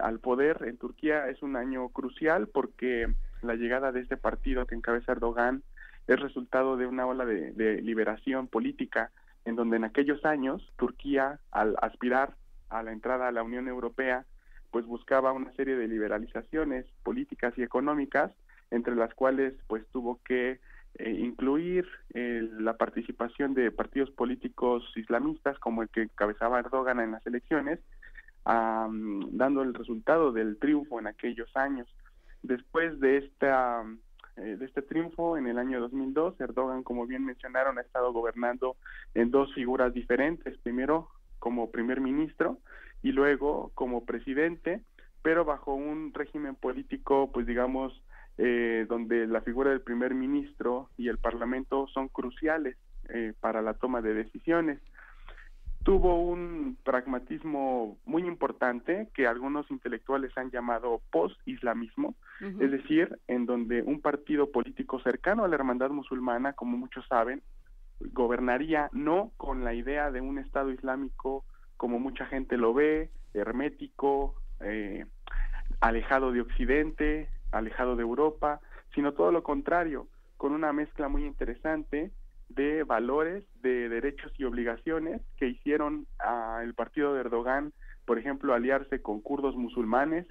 al poder en Turquía, es un año crucial porque la llegada de este partido que encabeza Erdogan es resultado de una ola de liberación política, en donde en aquellos años Turquía, al aspirar a la entrada a la Unión Europea, pues buscaba una serie de liberalizaciones políticas y económicas, entre las cuales pues tuvo que incluir la participación de partidos políticos islamistas como el que encabezaba Erdogan en las elecciones, dando el resultado del triunfo en aquellos años. Después de este triunfo en el año 2002, Erdogan, como bien mencionaron, ha estado gobernando en dos figuras diferentes: primero como primer ministro y luego como presidente, pero bajo un régimen político, pues digamos, donde la figura del primer ministro y el parlamento son cruciales para la toma de decisiones. Tuvo un pragmatismo muy importante que algunos intelectuales han llamado post-islamismo, es decir, en donde un partido político cercano a la hermandad musulmana, como muchos saben, gobernaría no con la idea de un Estado islámico como mucha gente lo ve, hermético, alejado de Occidente, alejado de Europa, sino todo lo contrario, con una mezcla muy interesante de valores, de derechos y obligaciones que hicieron al partido de Erdogan, por ejemplo, aliarse con kurdos musulmanes,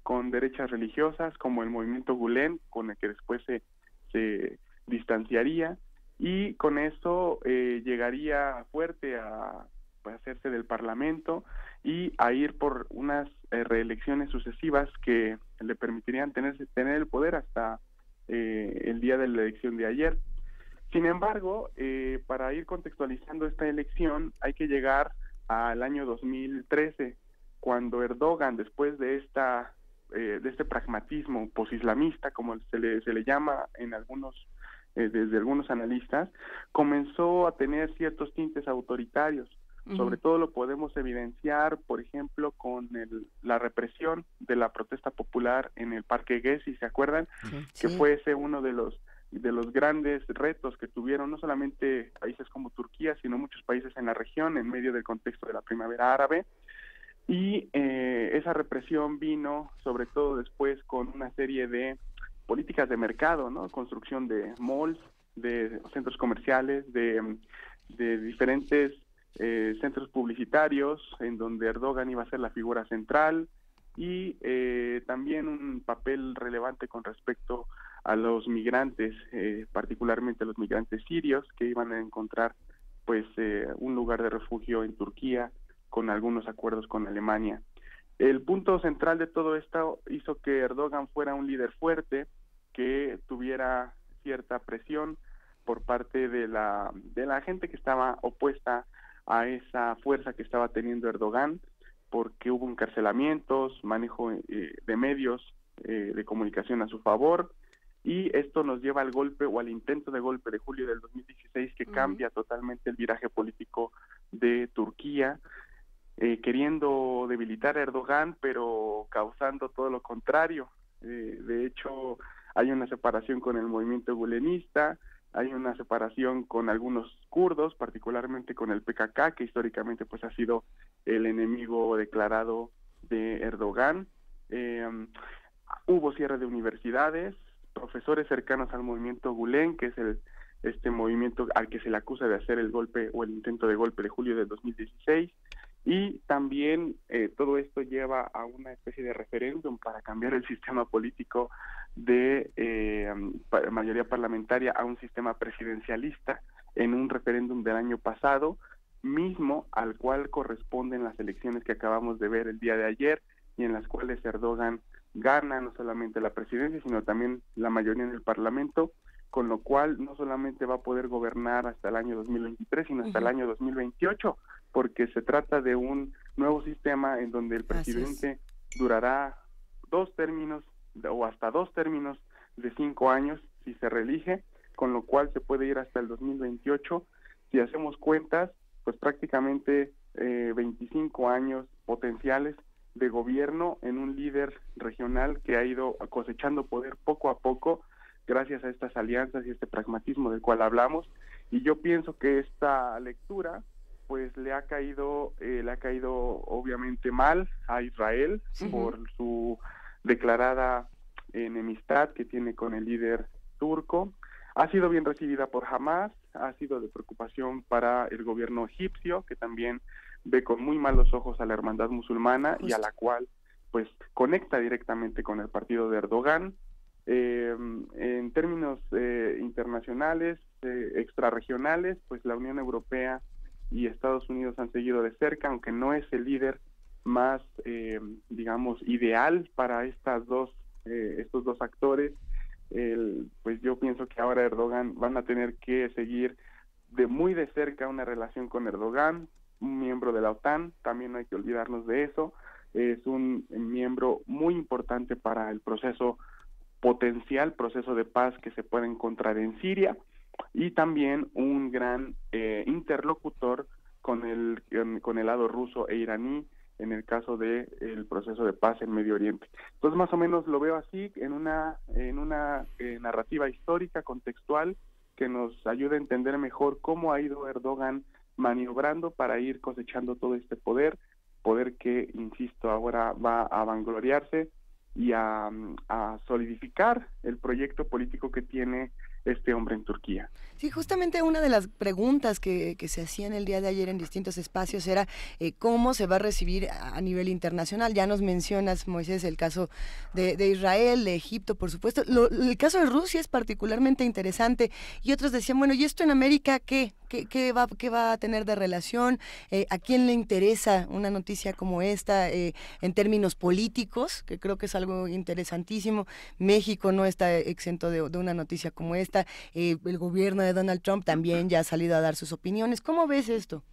con derechas religiosas como el movimiento Gülen, con el que después se distanciaría, y con eso llegaría fuerte a hacerse del Parlamento y a ir por unas reelecciones sucesivas que le permitirían tener el poder hasta el día de la elección de ayer. Sin embargo, para ir contextualizando esta elección hay que llegar al año 2013, cuando Erdogan, después de este pragmatismo posislamista, como se le llama en desde algunos analistas, comenzó a tener ciertos tintes autoritarios. Sobre todo lo podemos evidenciar, por ejemplo, con la represión de la protesta popular en el Parque Gezi, ¿se acuerdan? Que fue ese uno de los grandes retos que tuvieron no solamente países como Turquía, sino muchos países en la región en medio del contexto de la primavera árabe. Y esa represión vino sobre todo después con una serie de políticas de mercado, ¿no? Construcción de malls, de centros comerciales, de diferentes centros publicitarios en donde Erdogan iba a ser la figura central, y también un papel relevante con respecto a los migrantes, particularmente los migrantes sirios que iban a encontrar pues un lugar de refugio en Turquía con algunos acuerdos con Alemania. El punto central de todo esto hizo que Erdogan fuera un líder fuerte, que tuviera cierta presión por parte de la gente que estaba opuesta a esa fuerza que estaba teniendo Erdogan, porque hubo encarcelamientos, manejo de medios de comunicación a su favor, y esto nos lleva al golpe o al intento de golpe de julio del 2016 que cambia totalmente el viraje político de Turquía, queriendo debilitar a Erdogan, pero causando todo lo contrario. De hecho, hay una separación con el movimiento gulenista, hay una separación con algunos kurdos, particularmente con el PKK, que históricamente pues ha sido el enemigo declarado de Erdogan. Hubo cierre de universidades, profesores cercanos al movimiento Gulen, que es este movimiento al que se le acusa de hacer el golpe o el intento de golpe de julio de 2016, y también todo esto lleva a una especie de referéndum para cambiar el sistema político de mayoría parlamentaria a un sistema presidencialista en un referéndum del año pasado, mismo al cual corresponden las elecciones que acabamos de ver el día de ayer y en las cuales Erdogan gana no solamente la presidencia, sino también la mayoría en el Parlamento, con lo cual no solamente va a poder gobernar hasta el año 2023, sino hasta el año 2028, porque se trata de un nuevo sistema en donde el presidente durará 2 términos o hasta 2 términos de 5 años si se reelige, con lo cual se puede ir hasta el 2028. Si hacemos cuentas, pues prácticamente 25 años potenciales de gobierno en un líder regional que ha ido cosechando poder poco a poco gracias a estas alianzas y este pragmatismo del cual hablamos. Y yo pienso que esta lectura pues le ha caído obviamente mal a Israel por su declarada enemistad que tiene con el líder turco. Ha sido bien recibida por Hamas, ha sido de preocupación para el gobierno egipcio, que también ve con muy malos ojos a la hermandad musulmana y a la cual pues conecta directamente con el partido de Erdogan. En términos internacionales, extrarregionales, pues la Unión Europea y Estados Unidos han seguido de cerca, aunque no es el líder más, digamos, ideal para estos dos actores. Pues yo pienso que ahora Erdogan van a tener que seguir muy de cerca una relación con Erdogan, un miembro de la OTAN, también no hay que olvidarnos de eso, es un miembro muy importante para el potencial proceso de paz que se puede encontrar en Siria, y también un gran interlocutor con el lado ruso e iraní en el caso de el proceso de paz en Medio Oriente. Entonces más o menos lo veo así, en una narrativa histórica, contextual, que nos ayude a entender mejor cómo ha ido Erdogan maniobrando para ir cosechando todo este poder que, insisto, ahora va a vangloriarse y a solidificar el proyecto político que tiene este hombre en Turquía. Sí, justamente una de las preguntas que se hacían el día de ayer en distintos espacios era cómo se va a recibir a nivel internacional. Ya nos mencionas, Moisés, el caso de Israel, de Egipto, por supuesto. El caso de Rusia es particularmente interesante, y otros decían, bueno, ¿y esto en América qué? ¿Qué va a tener de relación? ¿A quién le interesa una noticia como esta en términos políticos? Que creo que es algo interesantísimo. México no está exento de una noticia como esta. El gobierno de Donald Trump también ya ha salido a dar sus opiniones. ¿Cómo ves esto?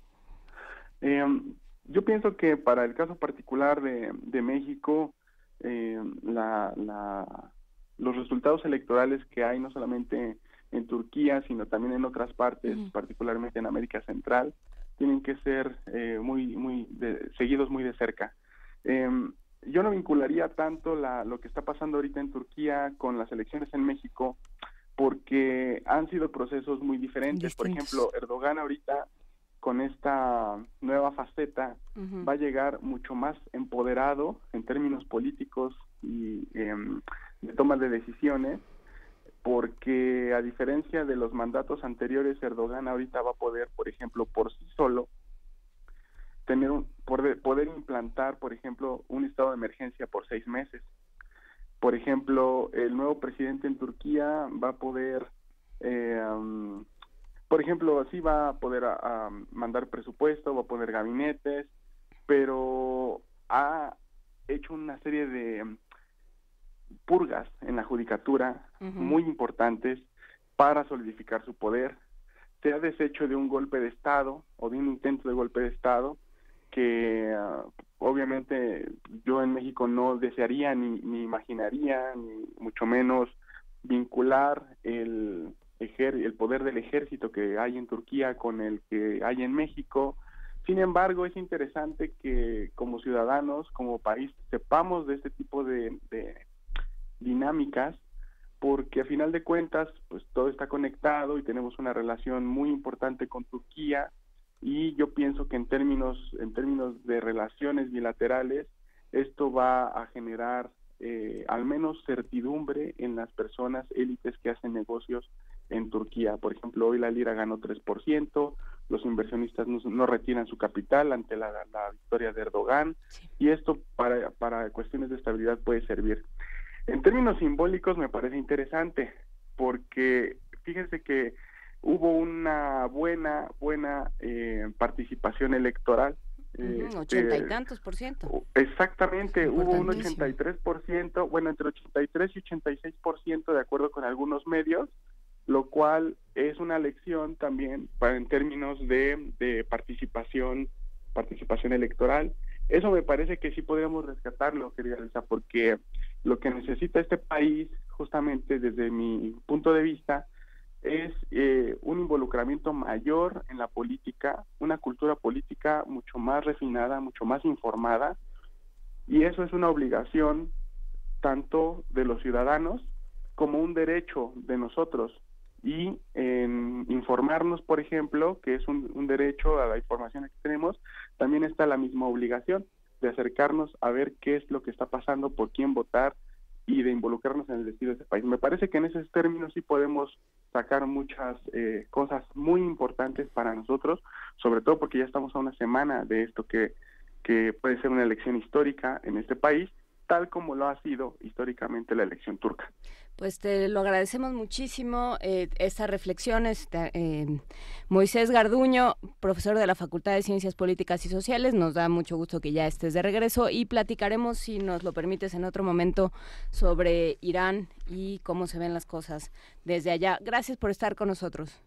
Yo pienso que para el caso particular de México, los resultados electorales que hay no solamente en Turquía, sino también en otras partes, particularmente en América Central, tienen que ser seguidos muy de cerca. Yo no vincularía tanto lo que está pasando ahorita en Turquía con las elecciones en México, porque han sido procesos muy diferentes. Por ejemplo, Erdogan ahorita, con esta nueva faceta, va a llegar mucho más empoderado en términos políticos y de toma de decisiones, porque a diferencia de los mandatos anteriores, Erdogan ahorita va a poder, por ejemplo, por sí solo, poder implantar, por ejemplo, un estado de emergencia por 6 meses. Por ejemplo, el nuevo presidente en Turquía va a poder, por ejemplo, así va a poder mandar presupuesto, va a poner gabinetes, pero ha hecho una serie de purgas en la judicatura muy importantes para solidificar su poder. Se ha deshecho de un golpe de Estado o de un intento de golpe de Estado que obviamente yo en México no desearía ni imaginaría, ni mucho menos vincular el poder del ejército que hay en Turquía con el que hay en México. Sin embargo, es interesante que como ciudadanos, como país, sepamos de este tipo de dinámicas, porque a final de cuentas, pues todo está conectado y tenemos una relación muy importante con Turquía, y yo pienso que en términos de relaciones bilaterales, esto va a generar al menos certidumbre en las personas élites que hacen negocios en Turquía. Por ejemplo, hoy la lira ganó 3%, los inversionistas no retiran su capital ante la victoria de Erdogan, y esto para cuestiones de estabilidad puede servir. En términos simbólicos me parece interesante, porque fíjense que hubo una buena participación electoral. 80 y tantos %. Exactamente, hubo un 83%, bueno, entre 83 y 86% de acuerdo con algunos medios, lo cual es una lección también en términos de participación electoral. Eso me parece que sí podríamos rescatarlo, querida Elsa, porque lo que necesita este país, justamente desde mi punto de vista, es un involucramiento mayor en la política, una cultura política mucho más refinada, mucho más informada, y eso es una obligación tanto de los ciudadanos como un derecho de nosotros. Y en informarnos, por ejemplo, que es un derecho a la información que tenemos, también está la misma obligación de acercarnos a ver qué es lo que está pasando, por quién votar y de involucrarnos en el destino de este país. Me parece que en esos términos sí podemos sacar muchas cosas muy importantes para nosotros, sobre todo porque ya estamos a una semana de esto que puede ser una elección histórica en este país, tal como lo ha sido históricamente la elección turca. Pues te lo agradecemos muchísimo, estas reflexiones. Moisés Garduño, profesor de la Facultad de Ciencias Políticas y Sociales, nos da mucho gusto que ya estés de regreso y platicaremos, si nos lo permites, en otro momento sobre Irán y cómo se ven las cosas desde allá. Gracias por estar con nosotros.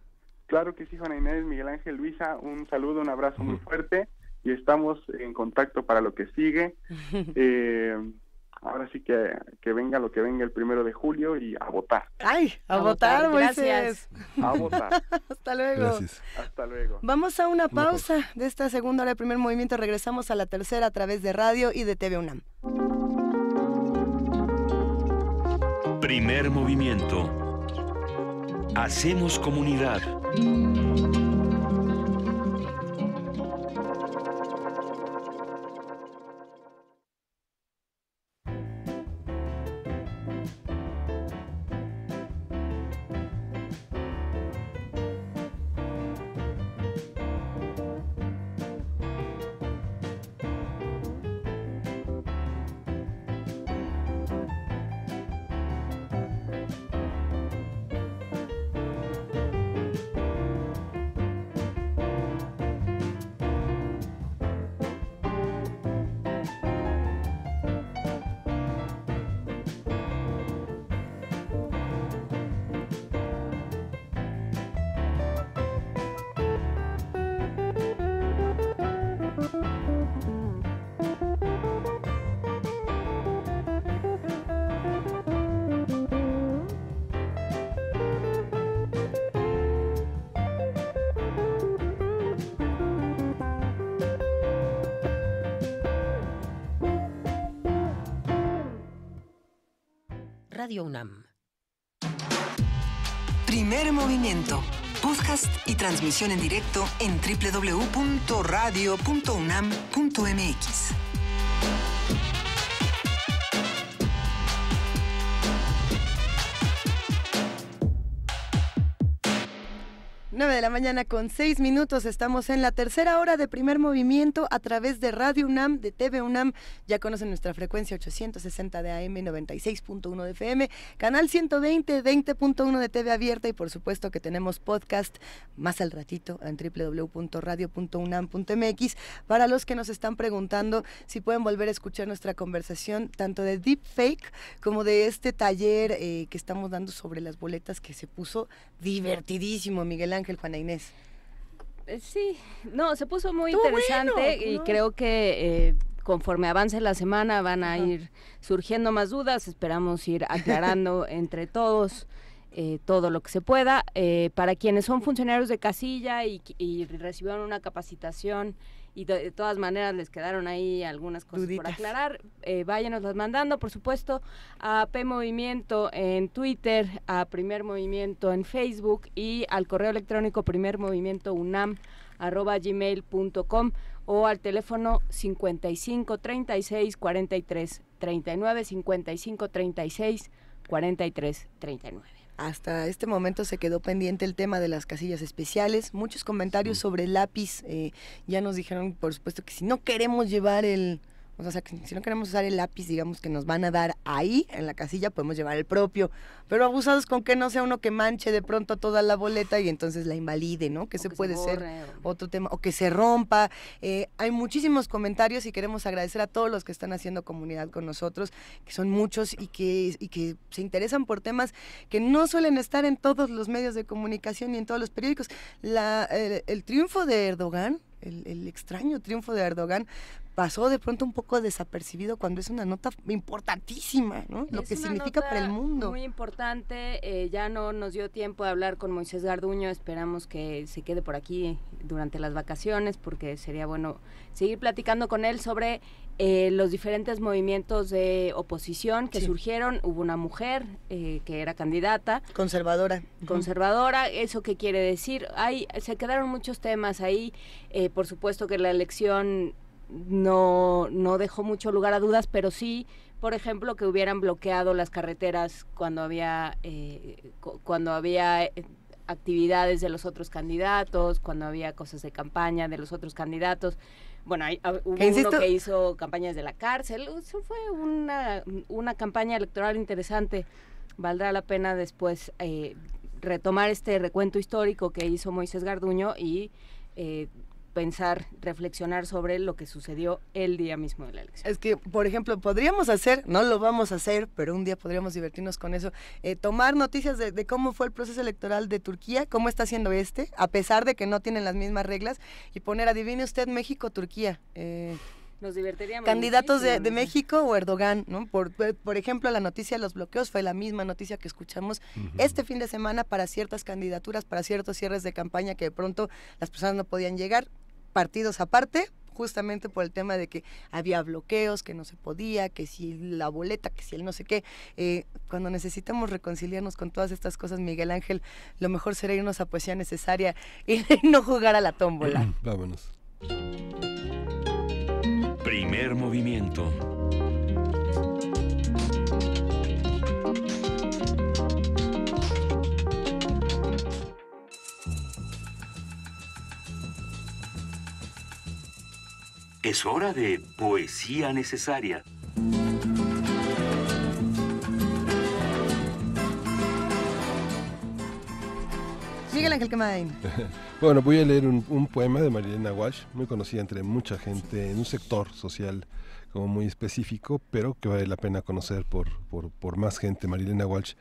Claro que sí, Juana Inés, Miguel Ángel, Luisa, un saludo, un abrazo muy fuerte y estamos en contacto para lo que sigue. Ahora sí que venga lo que venga el 1 de julio y a votar. ¡Ay! A votar, Moisés. A votar. Hasta luego. Gracias. Hasta luego. Vamos a una pausa de esta segunda hora de Primer Movimiento. Regresamos a la tercera a través de radio y de TV UNAM. Primer Movimiento. Hacemos comunidad. Radio UNAM. Primer Movimiento. Podcast y transmisión en directo en www.radio.unam.mx. 9:06 a.m. Estamos en la tercera hora de Primer Movimiento a través de Radio UNAM, de TV UNAM. Ya conocen nuestra frecuencia 860 de AM, 96.1 de FM, canal 120, 20.1 de TV abierta y por supuesto que tenemos podcast más al ratito en www.radio.unam.mx. Para los que nos están preguntando si pueden volver a escuchar nuestra conversación tanto de Deepfake como de este taller que estamos dando sobre las boletas que se puso divertidísimo, Miguel Ángel, Juana Inés. Sí, no, se puso muy interesante bueno, y creo que conforme avance la semana van a ir surgiendo más dudas, esperamos ir aclarando entre todos todo lo que se pueda. Para quienes son funcionarios de casilla y recibieron una capacitación y de todas maneras les quedaron ahí algunas cosas por aclarar, váyanoslas mandando, por supuesto, a P Movimiento en Twitter, a Primer Movimiento en Facebook y al correo electrónico primermovimientounam@gmail.com o al teléfono 55 36 43 39, 55 36 43 39. Hasta este momento se quedó pendiente el tema de las casillas especiales, muchos comentarios sobre el lápiz, ya nos dijeron por supuesto que si no queremos llevar o sea, que si no queremos usar el lápiz, digamos que nos van a dar ahí, en la casilla, podemos llevar el propio, pero abusados con que no sea uno que manche de pronto toda la boleta y entonces la invalide, ¿no? Que se puede ser otro tema, o que se rompa. Hay muchísimos comentarios y queremos agradecer a todos los que están haciendo comunidad con nosotros, que son muchos y que se interesan por temas que no suelen estar en todos los medios de comunicación ni en todos los periódicos. El triunfo de Erdogan, el extraño triunfo de Erdogan, pasó de pronto un poco desapercibido cuando es una nota importantísima, ¿no? Lo que significa para el mundo. Muy importante, ya no nos dio tiempo de hablar con Moisés Garduño, esperamos que se quede por aquí durante las vacaciones porque sería bueno seguir platicando con él sobre los diferentes movimientos de oposición que surgieron. Hubo una mujer que era candidata. Conservadora. ¿Eso qué quiere decir? Se quedaron muchos temas ahí, por supuesto que la elección no dejó mucho lugar a dudas, pero sí, por ejemplo, que hubieran bloqueado las carreteras cuando había actividades de los otros candidatos, cuando había cosas de campaña de los otros candidatos. Bueno, hubo uno que hizo campañas de la cárcel. Eso fue una campaña electoral interesante. Valdrá la pena después retomar este recuento histórico que hizo Moisés Garduño y pensar, reflexionar sobre lo que sucedió el día mismo de la elección. Es que, por ejemplo, podríamos hacer, no lo vamos a hacer, pero un día podríamos divertirnos con eso, tomar noticias de cómo fue el proceso electoral de Turquía, cómo está haciendo a pesar de que no tienen las mismas reglas, y poner, adivine usted, México-Turquía. Nos divertiríamos. Candidatos de México o Erdogan, ¿no? Por ejemplo, la noticia de los bloqueos fue la misma noticia que escuchamos este fin de semana para ciertas candidaturas, para ciertos cierres de campaña que de pronto las personas no podían llegar, partidos aparte, justamente por el tema de que había bloqueos, que no se podía, que si la boleta, que si el no sé qué. Cuando necesitamos reconciliarnos con todas estas cosas, Miguel Ángel, lo mejor será irnos a Poesía Necesaria y no jugar a la tómbola. Vámonos. Primer movimiento. Es hora de Poesía Necesaria. Miguel Ángel Quemain. Bueno, voy a leer un poema de Marilena Walsh, muy conocida entre mucha gente, en un sector social como muy específico, pero que vale la pena conocer por más gente. Marilena Walsh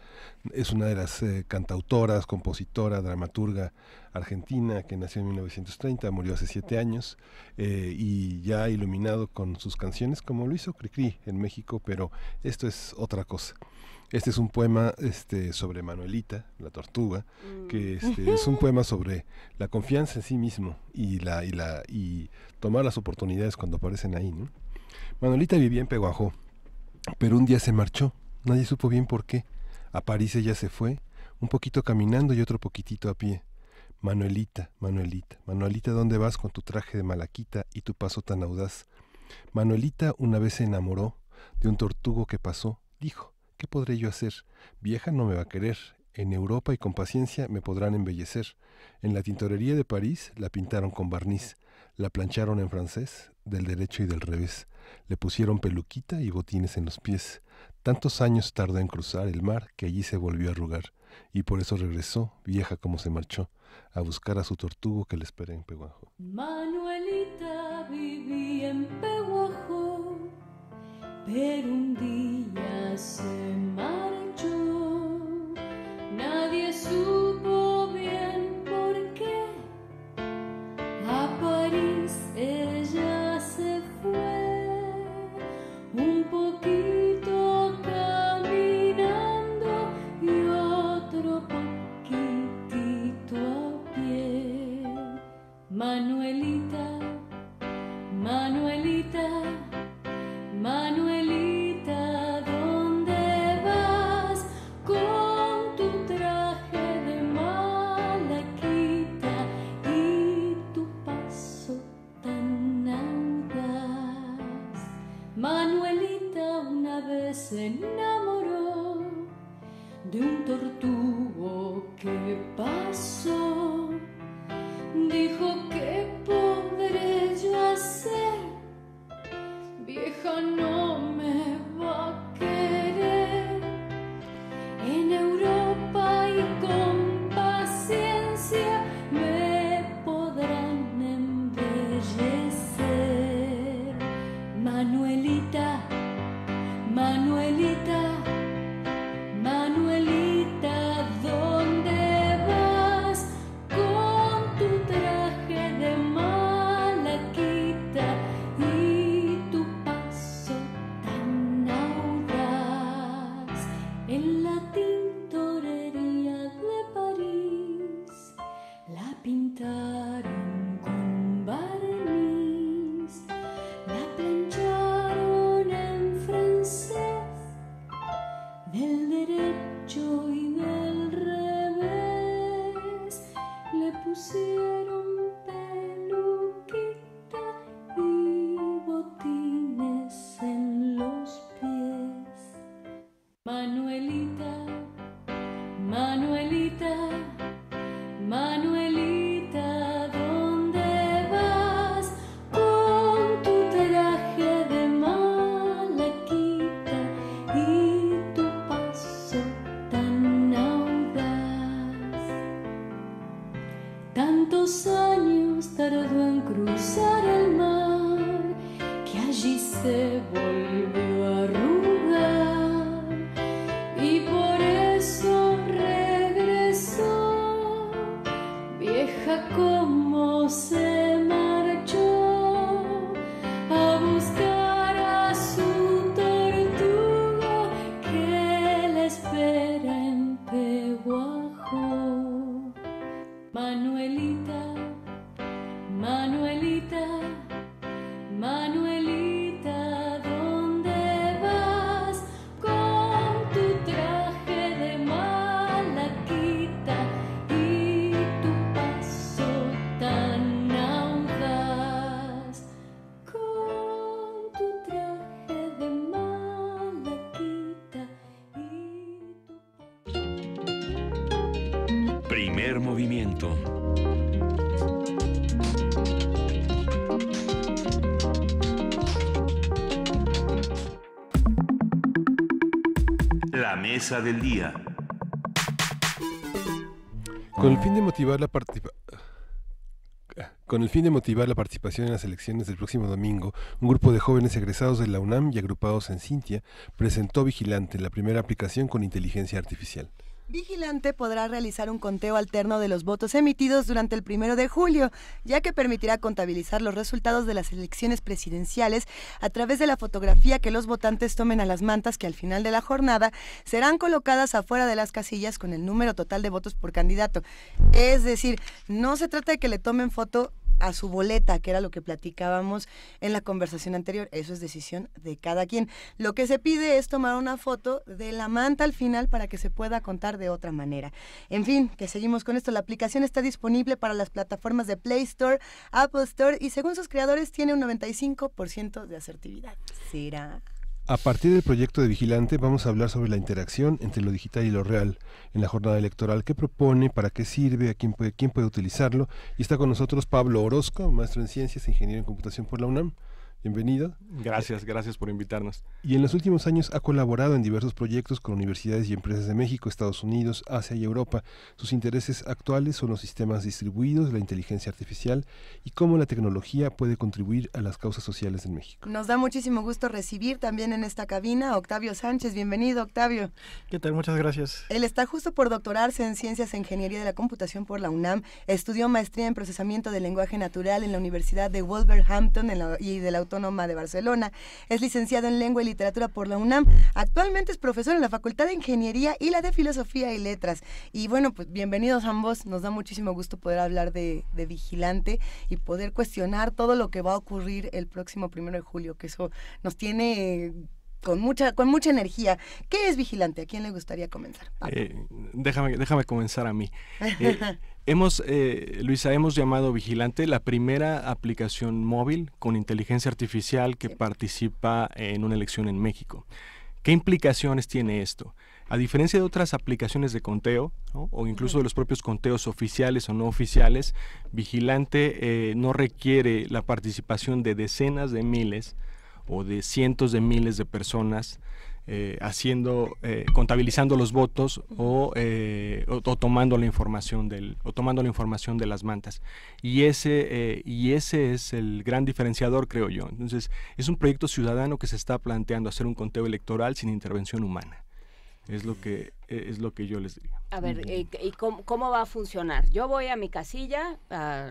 es una de las cantautoras, compositora, dramaturga argentina que nació en 1930, murió hace 7 años y ya ha iluminado con sus canciones como lo hizo Cricri en México, pero esto es otra cosa. Este es un poema sobre Manuelita, la tortuga, que es un poema sobre la confianza en sí mismo y tomar las oportunidades cuando aparecen ahí, ¿no? Manuelita vivía en Peguajó, pero un día se marchó, nadie supo bien por qué. A París ella se fue, un poquito caminando y otro poquitito a pie. Manuelita, Manuelita, Manuelita, ¿dónde vas con tu traje de malaquita y tu paso tan audaz? Manuelita una vez se enamoró de un tortugo que pasó, dijo, ¿qué podré yo hacer? Vieja no me va a querer, En Europa y con paciencia me podrán embellecer. En la tintorería de París la pintaron con barniz, la plancharon en francés, del derecho y del revés. Le pusieron peluquita y botines en los pies. Tantos años tardó en cruzar el mar que allí se volvió a arrugar, y por eso regresó, vieja como se marchó, a buscar a su tortugo que le espera en Peguajo. Manuelita vivía en Peguajo, pero un día se marchó. Nadie supo bien por qué. A París ella se fue, un poquito caminando y otro poquitito a pie. Manuelita, Manuelita, Manuelita, ¿dónde vas con tu traje de malaquita y tu paso tan audaz? Manuelita una vez se enamoró de un tortugo que pasó. Dijo, ¿qué podré yo hacer? Vieja no me va a querer. En Europa y con paciencia me podrán embellecer. Manuelita, Manuelita, Manuelita, ¿dónde vas con tu traje de malaquita y tu paso tan audaz? En la tintorería de París la pintaron con barniz, la plancharon en francés, del derecho y del revés. Le pusieron peluquita y botines en los pies. Manuelita, Manuelita, Manuelita, ¿dónde vas con tu traje de malaquita y tu paso tan audaz? Tantos años tardó en cruzar el mar que allí se volvió a arrugar, y por eso regresó, vieja como se marchó, a buscar a su tortuga que le espera en Peguajo. Manuelita, Manuelita, Manuelita, ¿dónde vas con tu traje de malaquita y tu paso tan audaz? Con tu traje de malaquita y tu paso. Primer movimiento. La mesa del día. Con el fin de motivar la participación en las elecciones del próximo domingo, un grupo de jóvenes egresados de la UNAM y agrupados en Cintia presentó Vigilante, la primera aplicación con inteligencia artificial. Vigilante podrá realizar un conteo alterno de los votos emitidos durante el 1 de julio, ya que permitirá contabilizar los resultados de las elecciones presidenciales a través de la fotografía que los votantes tomen a las mantas que al final de la jornada serán colocadas afuera de las casillas con el número total de votos por candidato. Es decir, no se trata de que le tomen foto a su boleta, que era lo que platicábamos en la conversación anterior. Eso es decisión de cada quien. Lo que se pide es tomar una foto de la manta al final para que se pueda contar de otra manera. En fin, que seguimos con esto. La aplicación está disponible para las plataformas de Play Store, Apple Store y según sus creadores tiene un 95% de asertividad. ¿Será? A partir del proyecto de Vigilante vamos a hablar sobre la interacción entre lo digital y lo real en la jornada electoral. ¿Qué propone? ¿Para qué sirve? ¿Quién puede utilizarlo? Y está con nosotros Pablo Orozco, maestro en Ciencias e Ingeniero en Computación por la UNAM. Bienvenido. Gracias por invitarnos. Y en los últimos años ha colaborado en diversos proyectos con universidades y empresas de México, Estados Unidos, Asia y Europa. Sus intereses actuales son los sistemas distribuidos, la inteligencia artificial y cómo la tecnología puede contribuir a las causas sociales en México. Nos da muchísimo gusto recibir también en esta cabina a Octavio Sánchez. Bienvenido, Octavio. ¿Qué tal? Muchas gracias. Él está justo por doctorarse en Ciencias e Ingeniería de la Computación por la UNAM. Estudió maestría en Procesamiento del Lenguaje Natural en la Universidad de Wolverhampton y de la Autónoma de Barcelona. Es licenciado en Lengua y Literatura por la UNAM. Actualmente es profesor en la Facultad de Ingeniería y la de Filosofía y Letras. Y bueno, pues bienvenidos ambos. Nos da muchísimo gusto poder hablar de Vigilante y poder cuestionar todo lo que va a ocurrir el próximo 1 de julio, que eso nos tiene con mucha energía. ¿Qué es Vigilante? ¿A quién le gustaría comenzar? Déjame comenzar a mí. Luisa, hemos llamado Vigilante la primera aplicación móvil con inteligencia artificial que participa en una elección en México. ¿Qué implicaciones tiene esto? A diferencia de otras aplicaciones de conteo, ¿no? O incluso de los propios conteos oficiales o no oficiales, Vigilante no requiere la participación de decenas de miles o de cientos de miles de personas contabilizando los votos o tomando la información de las mantas. Y ese es el gran diferenciador, creo yo. Entonces, es un proyecto ciudadano que se está planteando hacer un conteo electoral sin intervención humana. Es lo que yo les diría. A ver, ¿y cómo va a funcionar? Yo voy a mi casilla a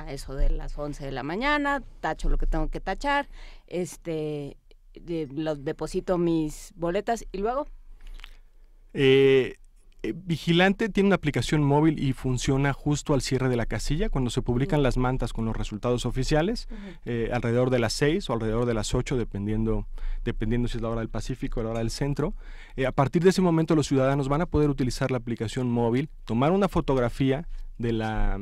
eso de las 11 de la mañana, tacho lo que tengo que tachar, deposito mis boletas y luego. Vigilante tiene una aplicación móvil y funciona justo al cierre de la casilla, cuando se publican las mantas con los resultados oficiales, alrededor de las 6 o alrededor de las 8, dependiendo si es la hora del Pacífico o la hora del centro. A partir de ese momento los ciudadanos van a poder utilizar la aplicación móvil, tomar una fotografía de la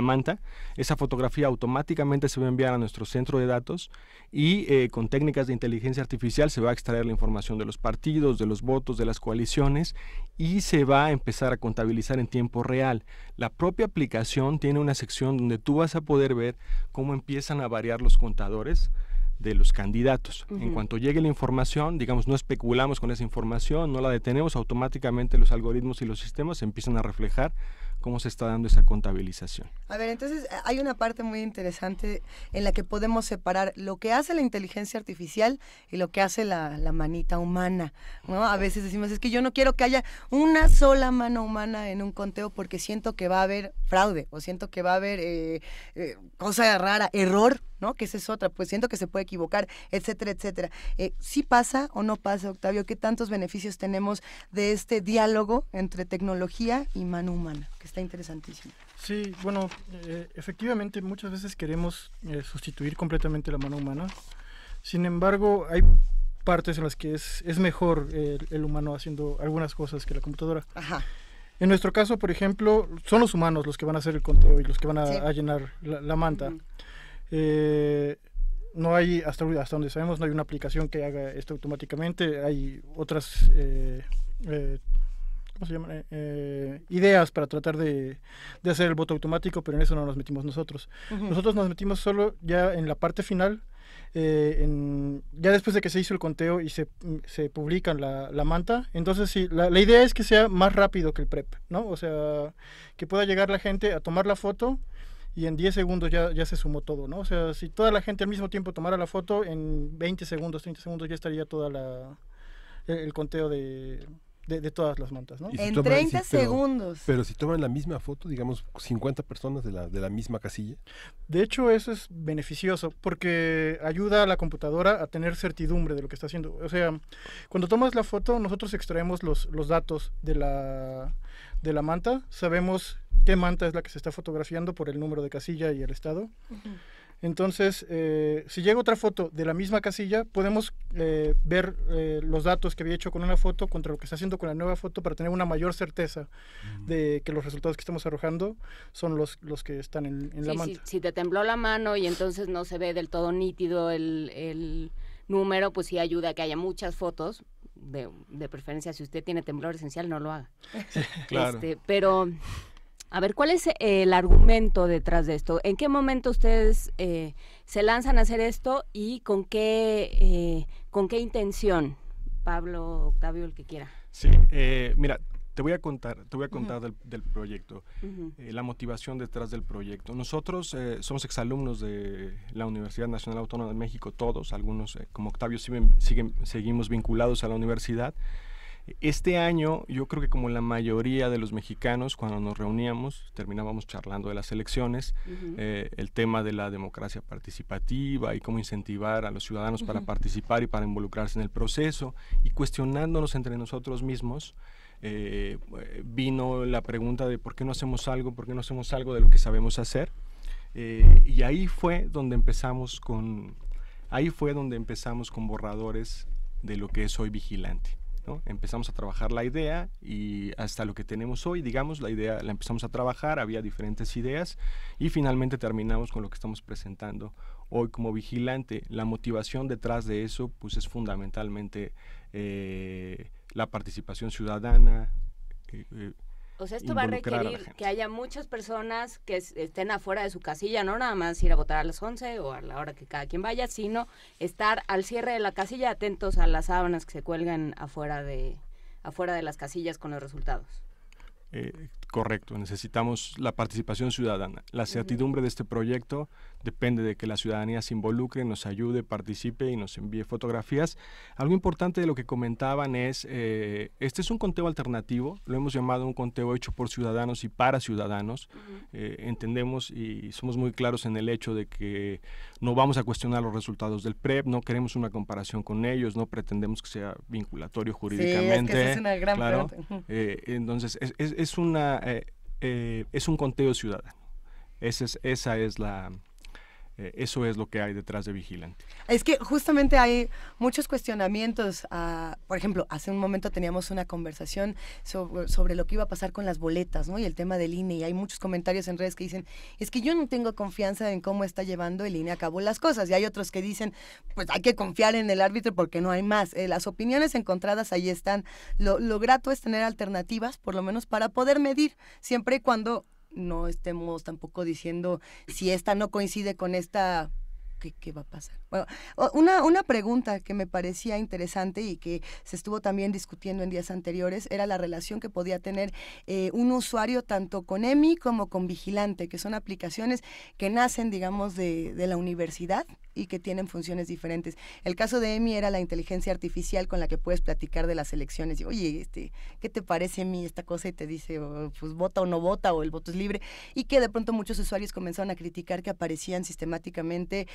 manta. Esa fotografía automáticamente se va a enviar a nuestro centro de datos y con técnicas de inteligencia artificial se va a extraer la información de los partidos, de los votos, de las coaliciones y se va a empezar a contabilizar en tiempo real. La propia aplicación tiene una sección donde tú vas a poder ver cómo empiezan a variar los contadores de los candidatos. En cuanto llegue la información, digamos, no especulamos con esa información, no la detenemos, automáticamente los algoritmos y los sistemas empiezan a reflejar cómo se está dando esa contabilización. A ver, entonces hay una parte muy interesante en la que podemos separar lo que hace la inteligencia artificial y lo que hace la manita humana, ¿no? A veces decimos, es que yo no quiero que haya una sola mano humana en un conteo porque siento que va a haber fraude o siento que va a haber cosa rara, error, ¿no? Que esa es otra, pues siento que se puede equivocar, etcétera, etcétera. ¿Sí pasa o no pasa, Octavio? ¿Qué tantos beneficios tenemos de este diálogo entre tecnología y mano humana? Que está interesantísimo. Sí, bueno, efectivamente muchas veces queremos sustituir completamente la mano humana. Sin embargo, hay partes en las que es mejor el humano haciendo algunas cosas que la computadora. Ajá. En nuestro caso, por ejemplo, son los humanos los que van a hacer el conteo y los que van a llenar la manta. No hay, hasta donde sabemos, no hay una aplicación que haga esto automáticamente. Hay otras ¿cómo se llaman? Ideas para tratar de hacer el voto automático, pero en eso no nos metimos nosotros. Nosotros nos metimos solo ya en la parte final, ya después de que se hizo el conteo y se publica la manta. Entonces sí, la idea es que sea más rápido que el PREP, ¿no? O sea, que pueda llegar la gente a tomar la foto y en 10 segundos ya se sumó todo, ¿no? O sea, si toda la gente al mismo tiempo tomara la foto, en 20 segundos, 30 segundos ya estaría toda el conteo de todas las mantas, ¿no? En 30 segundos. Pero si toman la misma foto, digamos 50 personas de la misma casilla. De hecho, eso es beneficioso porque ayuda a la computadora a tener certidumbre de lo que está haciendo. O sea, cuando tomas la foto, nosotros extraemos los datos de la manta, sabemos qué manta es la que se está fotografiando por el número de casilla y el estado. Entonces, si llega otra foto de la misma casilla, podemos ver los datos que había hecho con una foto contra lo que está haciendo con la nueva foto para tener una mayor certeza de que los resultados que estamos arrojando son los que están en la manta. Si te tembló la mano y entonces no se ve del todo nítido número, pues sí ayuda a que haya muchas fotos. De preferencia, si usted tiene temblor esencial, no lo haga. Claro. Pero, a ver, ¿cuál es el argumento detrás de esto? ¿En qué momento ustedes se lanzan a hacer esto y con qué intención? Pablo, Octavio, el que quiera. Sí, mira, te voy a contar del proyecto, la motivación detrás del proyecto. Nosotros somos exalumnos de la Universidad Nacional Autónoma de México, todos, algunos como Octavio seguimos vinculados a la universidad. Este año, yo creo que como la mayoría de los mexicanos, cuando nos reuníamos, terminábamos charlando de las elecciones, el tema de la democracia participativa y cómo incentivar a los ciudadanos para participar y para involucrarse en el proceso, y cuestionándonos entre nosotros mismos, vino la pregunta de por qué no hacemos algo de lo que sabemos hacer, y ahí fue donde empezamos con borradores de lo que es hoy Vigilante, ¿no? Empezamos a trabajar la idea y hasta lo que tenemos hoy, digamos, la idea la empezamos a trabajar, había diferentes ideas y finalmente terminamos con lo que estamos presentando hoy como Vigilante. La motivación detrás de eso pues es fundamentalmente la participación ciudadana. O sea, esto va a requerir que haya muchas personas que estén afuera de su casilla, no nada más ir a votar a las 11 o a la hora que cada quien vaya, sino estar al cierre de la casilla atentos a las sábanas que se cuelgan afuera de las casillas con los resultados. Correcto, necesitamos la participación ciudadana. La certidumbre de este proyecto depende de que la ciudadanía se involucre, nos ayude, participe y nos envíe fotografías. Algo importante de lo que comentaban es, este es un conteo alternativo, lo hemos llamado un conteo hecho por ciudadanos y para ciudadanos. Entendemos y somos muy claros en el hecho de que no vamos a cuestionar los resultados del PREP, no queremos una comparación con ellos, no pretendemos que sea vinculatorio jurídicamente. Sí, es que esa es una gran claro. pregunta. Entonces, es un conteo ciudadano. Eso es lo que hay detrás de Vigilante. Es que justamente hay muchos cuestionamientos. Por ejemplo, hace un momento teníamos una conversación sobre lo que iba a pasar con las boletas, ¿no? Y el tema del INE. Y hay muchos comentarios en redes que dicen, es que yo no tengo confianza en cómo está llevando el INE a cabo las cosas. Y hay otros que dicen, pues hay que confiar en el árbitro porque no hay más. Las opiniones encontradas ahí están. Lo grato es tener alternativas, por lo menos para poder medir, siempre y cuando no estemos tampoco diciendo si esta no coincide con esta, ¿qué va a pasar? Bueno, una pregunta que me parecía interesante y que se estuvo también discutiendo en días anteriores era la relación que podía tener un usuario tanto con EMI como con Vigilante, que son aplicaciones que nacen, digamos, de la universidad y que tienen funciones diferentes. El caso de EMI era la inteligencia artificial con la que puedes platicar de las elecciones. Y, oye, ¿qué te parece EMI esta cosa? Y te dice, pues vota o no vota, o el voto es libre. Y que de pronto muchos usuarios comenzaron a criticar que aparecían sistemáticamente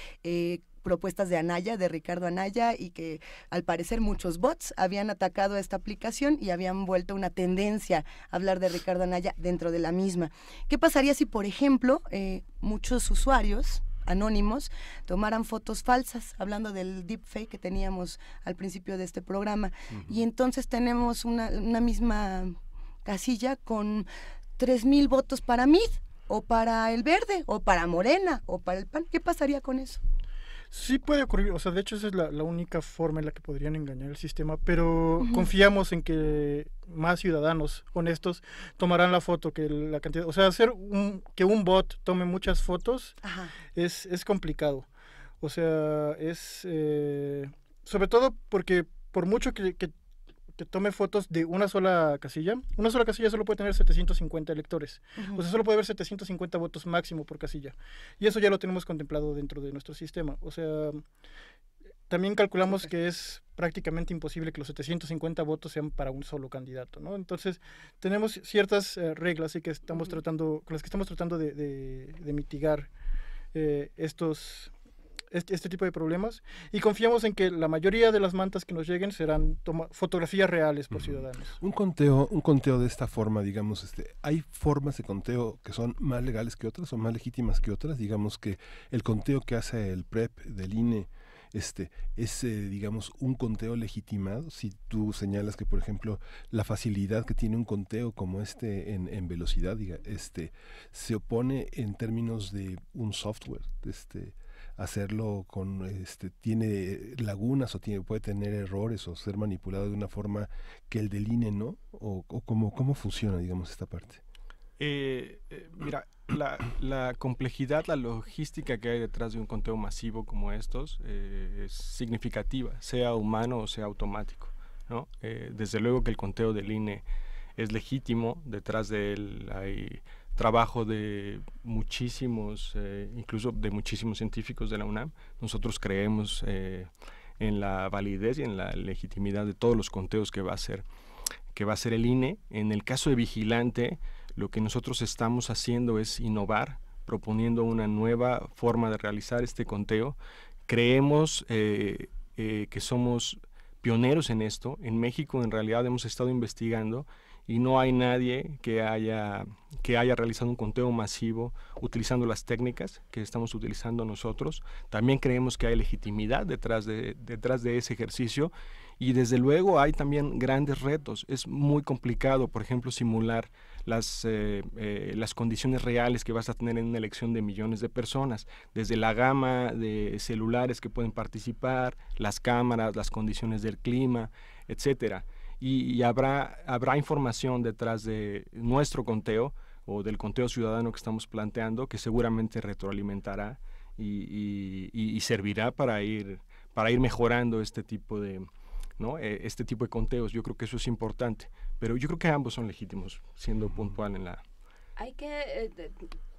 propuestas de Anaya, de Ricardo Anaya, y que al parecer muchos bots habían atacado esta aplicación y habían vuelto una tendencia a hablar de Ricardo Anaya dentro de la misma. ¿Qué pasaría si, por ejemplo, muchos usuarios anónimos tomaran fotos falsas, hablando del deepfake que teníamos al principio de este programa? Y entonces tenemos una misma casilla con 3,000 votos para MID, o para el Verde, o para Morena, o para el PAN. ¿Qué pasaría con eso? Sí puede ocurrir, o sea, de hecho esa es la única forma en la que podrían engañar el sistema, pero confiamos en que más ciudadanos honestos tomarán la foto, que la cantidad, o sea, que un bot tome muchas fotos es complicado, o sea, sobre todo porque por mucho que tome fotos de una sola casilla solo puede tener 750 electores. O sea, solo puede haber 750 votos máximo por casilla. Y eso ya lo tenemos contemplado dentro de nuestro sistema. O sea, también calculamos que es prácticamente imposible que los 750 votos sean para un solo candidato, ¿no? Entonces, tenemos ciertas reglas y que estamos con las que estamos tratando de mitigar este tipo de problemas, y confiamos en que la mayoría de las mantas que nos lleguen serán fotografías reales por ciudadanos. Un conteo de esta forma, digamos, hay formas de conteo que son más legales que otras o más legítimas que otras. Digamos que el conteo que hace el PREP del INE es, digamos, un conteo legitimado. Si tú señalas que, por ejemplo, la facilidad que tiene un conteo como en velocidad, se opone en términos de un software, hacerlo con, tiene lagunas o puede tener errores o ser manipulado de una forma que el del INE no, o cómo funciona, digamos, esta parte. Mira, la complejidad, la logística que hay detrás de un conteo masivo como estos es significativa, sea humano o sea automático, ¿no? Desde luego que el conteo del INE es legítimo, detrás de él hay trabajo de muchísimos, incluso de muchísimos científicos de la UNAM. Nosotros creemos en la validez y en la legitimidad de todos los conteos que va a hacer el INE. En el caso de Vigilante, lo que nosotros estamos haciendo es innovar, proponiendo una nueva forma de realizar este conteo. Creemos que somos pioneros en esto. En México, en realidad, hemos estado investigando y no hay nadie que haya realizado un conteo masivo utilizando las técnicas que estamos utilizando nosotros. También creemos que hay legitimidad detrás de ese ejercicio, y desde luego hay también grandes retos. Es muy complicado, por ejemplo, simular las condiciones reales que vas a tener en una elección de millones de personas, desde la gama de celulares que pueden participar, las cámaras, las condiciones del clima, etcétera. Y habrá información detrás de nuestro conteo o del conteo ciudadano que estamos planteando, que seguramente retroalimentará y servirá para ir mejorando este tipo de conteos. Yo creo que eso es importante, pero yo creo que ambos son legítimos, siendo puntual en la... Hay que,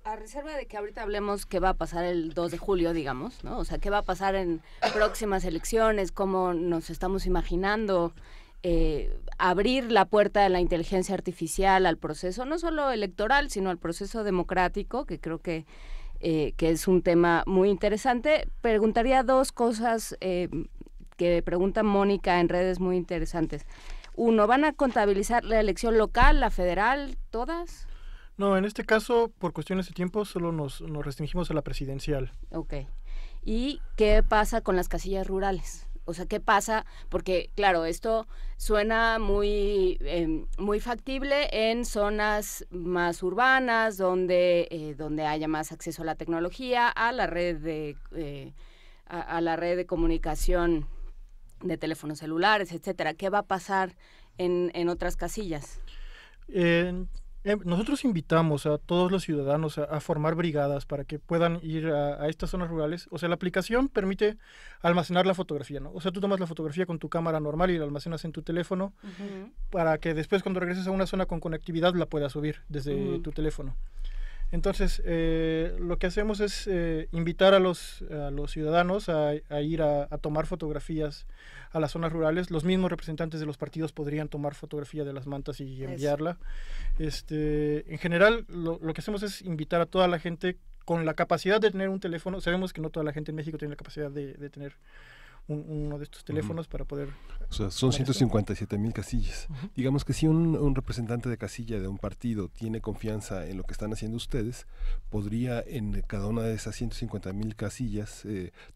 a reserva de que ahorita hablemos qué va a pasar el 2 de julio, digamos, ¿no? O sea, qué va a pasar en próximas elecciones, cómo nos estamos imaginando abrir la puerta de la inteligencia artificial al proceso, no solo electoral, sino al proceso democrático, que creo que es un tema muy interesante. Preguntaría dos cosas que pregunta Mónica en redes muy interesantes. Uno, ¿van a contabilizar la elección local, la federal, todas? No, en este caso, por cuestiones de tiempo, solo nos restringimos a la presidencial. Ok. ¿Y qué pasa con las casillas rurales? O sea, ¿qué pasa? Porque, claro, esto suena muy factible en zonas más urbanas, donde haya más acceso a la tecnología, a la red de comunicación de teléfonos celulares, etcétera. ¿Qué va a pasar en otras casillas? Nosotros invitamos a todos los ciudadanos a formar brigadas para que puedan ir a estas zonas rurales. O sea, la aplicación permite almacenar la fotografía, ¿no? O sea, tú tomas la fotografía con tu cámara normal y la almacenas en tu teléfono para que después, cuando regreses a una zona con conectividad, la puedas subir desde tu teléfono. Entonces, lo que hacemos es invitar a los ciudadanos a ir a tomar fotografías a las zonas rurales. Los mismos representantes de los partidos podrían tomar fotografía de las mantas y enviarla. En general, lo que hacemos es invitar a toda la gente con la capacidad de tener un teléfono. Sabemos que no toda la gente en México tiene la capacidad de tener uno de estos teléfonos para poder... O sea, son 157,000 casillas. Digamos que si un representante de casilla de un partido tiene confianza en lo que están haciendo ustedes, podría en cada una de esas 150,000 casillas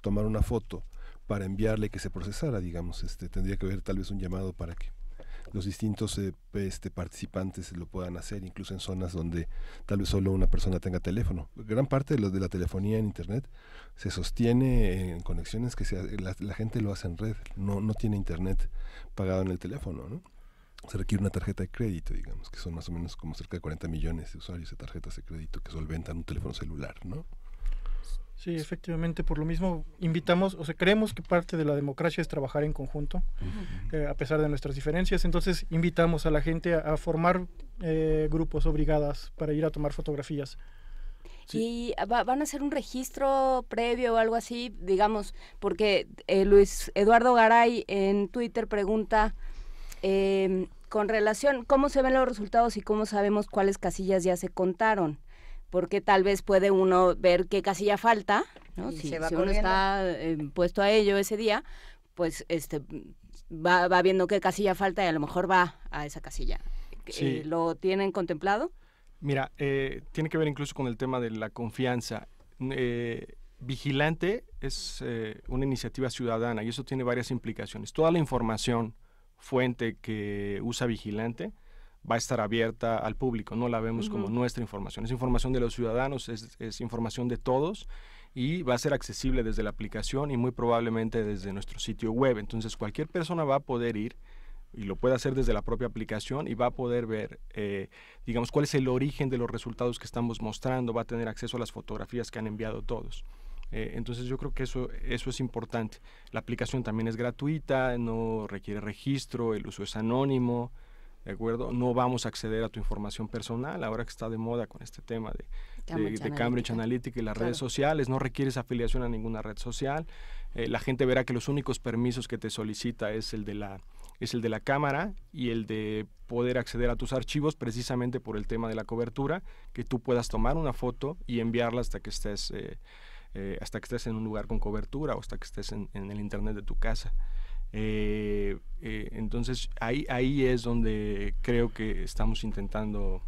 tomar una foto para enviarle que se procesara, digamos. Tendría que haber tal vez un llamado para que los distintos participantes lo puedan hacer, incluso en zonas donde tal vez solo una persona tenga teléfono. Gran parte de la telefonía en internet se sostiene en conexiones que la gente lo hace en red, no tiene internet pagado en el teléfono, ¿no? Se requiere una tarjeta de crédito, digamos, que son más o menos como cerca de 40 millones de usuarios de tarjetas de crédito que solventan un teléfono celular, ¿no? Sí, efectivamente, por lo mismo invitamos, o sea, creemos que parte de la democracia es trabajar en conjunto, a pesar de nuestras diferencias. Entonces invitamos a la gente a formar grupos o brigadas para ir a tomar fotografías. Sí. ¿Y van a hacer un registro previo o algo así, digamos? Porque Luis Eduardo Garay en Twitter pregunta con relación, ¿cómo se ven los resultados y cómo sabemos cuáles casillas ya se contaron? Porque tal vez puede uno ver qué casilla falta, ¿no? Si uno está puesto a ello ese día, pues va viendo qué casilla falta y a lo mejor va a esa casilla. Sí. ¿Lo tienen contemplado? Mira, tiene que ver incluso con el tema de la confianza. Vigilante es una iniciativa ciudadana y eso tiene varias implicaciones. Toda la información fuente que usa Vigilante va a estar abierta al público, no la vemos como nuestra información, es información de los ciudadanos, es información de todos, y va a ser accesible desde la aplicación y muy probablemente desde nuestro sitio web. Entonces cualquier persona va a poder ir y lo puede hacer desde la propia aplicación y va a poder ver, digamos, cuál es el origen de los resultados que estamos mostrando, va a tener acceso a las fotografías que han enviado todos. Entonces yo creo que eso es importante. La aplicación también es gratuita, no requiere registro, el uso es anónimo, ¿de acuerdo? No vamos a acceder a tu información personal, ahora que está de moda con este tema de Cambridge Analytica y las redes sociales, no requieres afiliación a ninguna red social. La gente verá que los únicos permisos que te solicita es el de la cámara y el de poder acceder a tus archivos, precisamente por el tema de la cobertura, que tú puedas tomar una foto y enviarla hasta que estés en un lugar con cobertura o hasta que estés en el internet de tu casa. Entonces ahí es donde creo que estamos intentando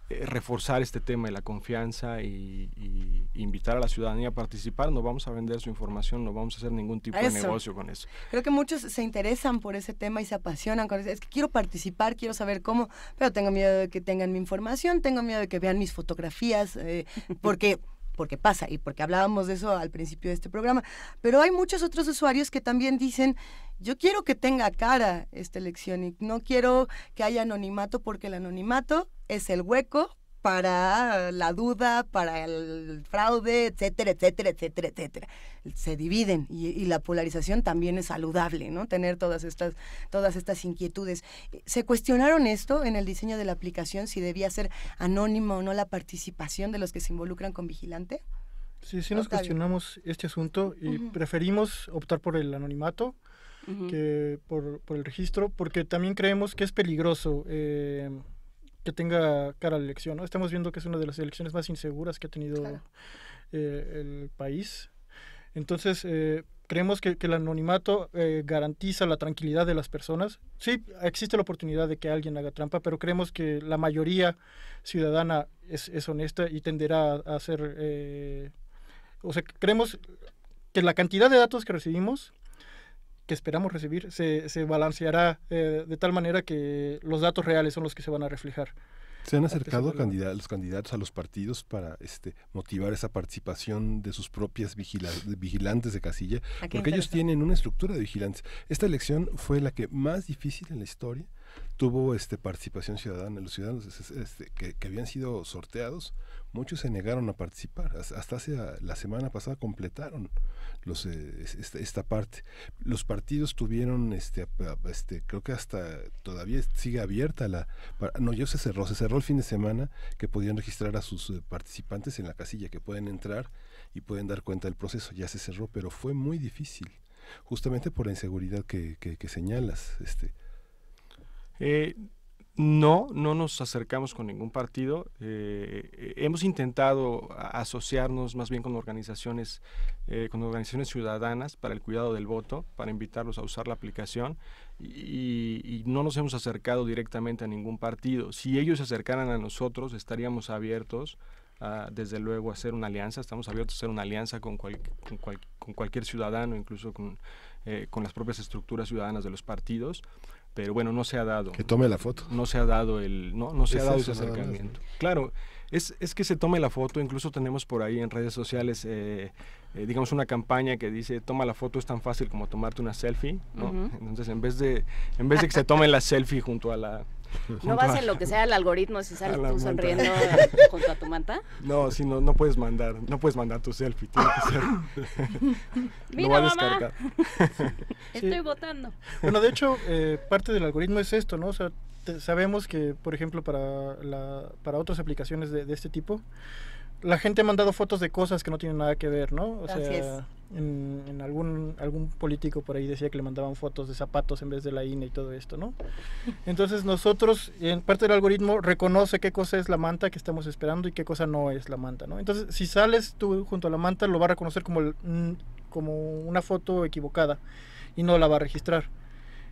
reforzar este tema de la confianza y invitar a la ciudadanía a participar. No vamos a vender su información, no vamos a hacer ningún tipo de negocio con eso. Creo que muchos se interesan por ese tema y se apasionan con eso. Es que quiero participar, quiero saber cómo, pero tengo miedo de que tengan mi información, tengo miedo de que vean mis fotografías, porque pasa, y porque hablábamos de eso al principio de este programa, pero hay muchos otros usuarios que también dicen, yo quiero que tenga cara esta elección y no quiero que haya anonimato, porque el anonimato es el hueco para la duda, para el fraude, etcétera, etcétera, etcétera, etcétera. Se dividen y la polarización también es saludable, ¿no? Tener todas estas inquietudes. ¿Se cuestionaron esto en el diseño de la aplicación, si debía ser anónimo o no la participación de los que se involucran con Vigilante? Sí, nos cuestionamos este asunto y preferimos optar por el anonimato que por el registro, porque también creemos que es peligroso que tenga cara a la elección, ¿no? Estamos viendo que es una de las elecciones más inseguras que ha tenido el país. Entonces, creemos que el anonimato garantiza la tranquilidad de las personas. Sí, existe la oportunidad de que alguien haga trampa, pero creemos que la mayoría ciudadana es honesta y tenderá a hacer... creemos que la cantidad de datos que recibimos, que esperamos recibir, se balanceará de tal manera que los datos reales son los que se van a reflejar. ¿Se han acercado los candidatos a los partidos para motivar esa participación de sus propias vigilantes de casilla? Porque ellos tienen una estructura de vigilantes. Esta elección fue la que más difícil en la historia tuvo participación ciudadana. Los ciudadanos que habían sido sorteados, muchos se negaron a participar. Hasta hace la semana pasada completaron esta parte. Los partidos tuvieron, creo que hasta todavía sigue abierta ya se cerró el fin de semana, que podían registrar a sus participantes en la casilla, que pueden entrar y pueden dar cuenta del proceso. Ya se cerró, pero fue muy difícil, justamente por la inseguridad que señalas. No nos acercamos con ningún partido. Hemos intentado asociarnos más bien con organizaciones ciudadanas para el cuidado del voto, para invitarlos a usar la aplicación, y no nos hemos acercado directamente a ningún partido. Si ellos se acercaran a nosotros, estaríamos abiertos desde luego a hacer una alianza. Estamos abiertos a hacer una alianza con cualquier ciudadano, incluso con las propias estructuras ciudadanas de los partidos. Pero bueno, no se ha dado. Que tome la foto. No se ha dado ese acercamiento. Claro, es que se tome la foto. Incluso tenemos por ahí en redes sociales, digamos, una campaña que dice: toma la foto, es tan fácil como tomarte una selfie, ¿no? Entonces, en vez de que se tomen la selfie junto a la... ¿No vas a lo que sea el algoritmo si sales tú sonriendo junto a tu manta? No, si no puedes mandar tu selfie, tiene que ser... Mira, no va a mamá, descargar. Estoy votando. Bueno, de hecho, parte del algoritmo es esto, ¿no? O sea, sabemos que, por ejemplo, para otras aplicaciones de este tipo, la gente ha mandado fotos de cosas que no tienen nada que ver, ¿no? O sea, en algún político por ahí decía que le mandaban fotos de zapatos en vez de la INE y todo esto, ¿no? Entonces nosotros, en parte del algoritmo, reconoce qué cosa es la manta que estamos esperando y qué cosa no es la manta, ¿no? Entonces, si sales tú junto a la manta, lo va a reconocer como una foto equivocada y no la va a registrar.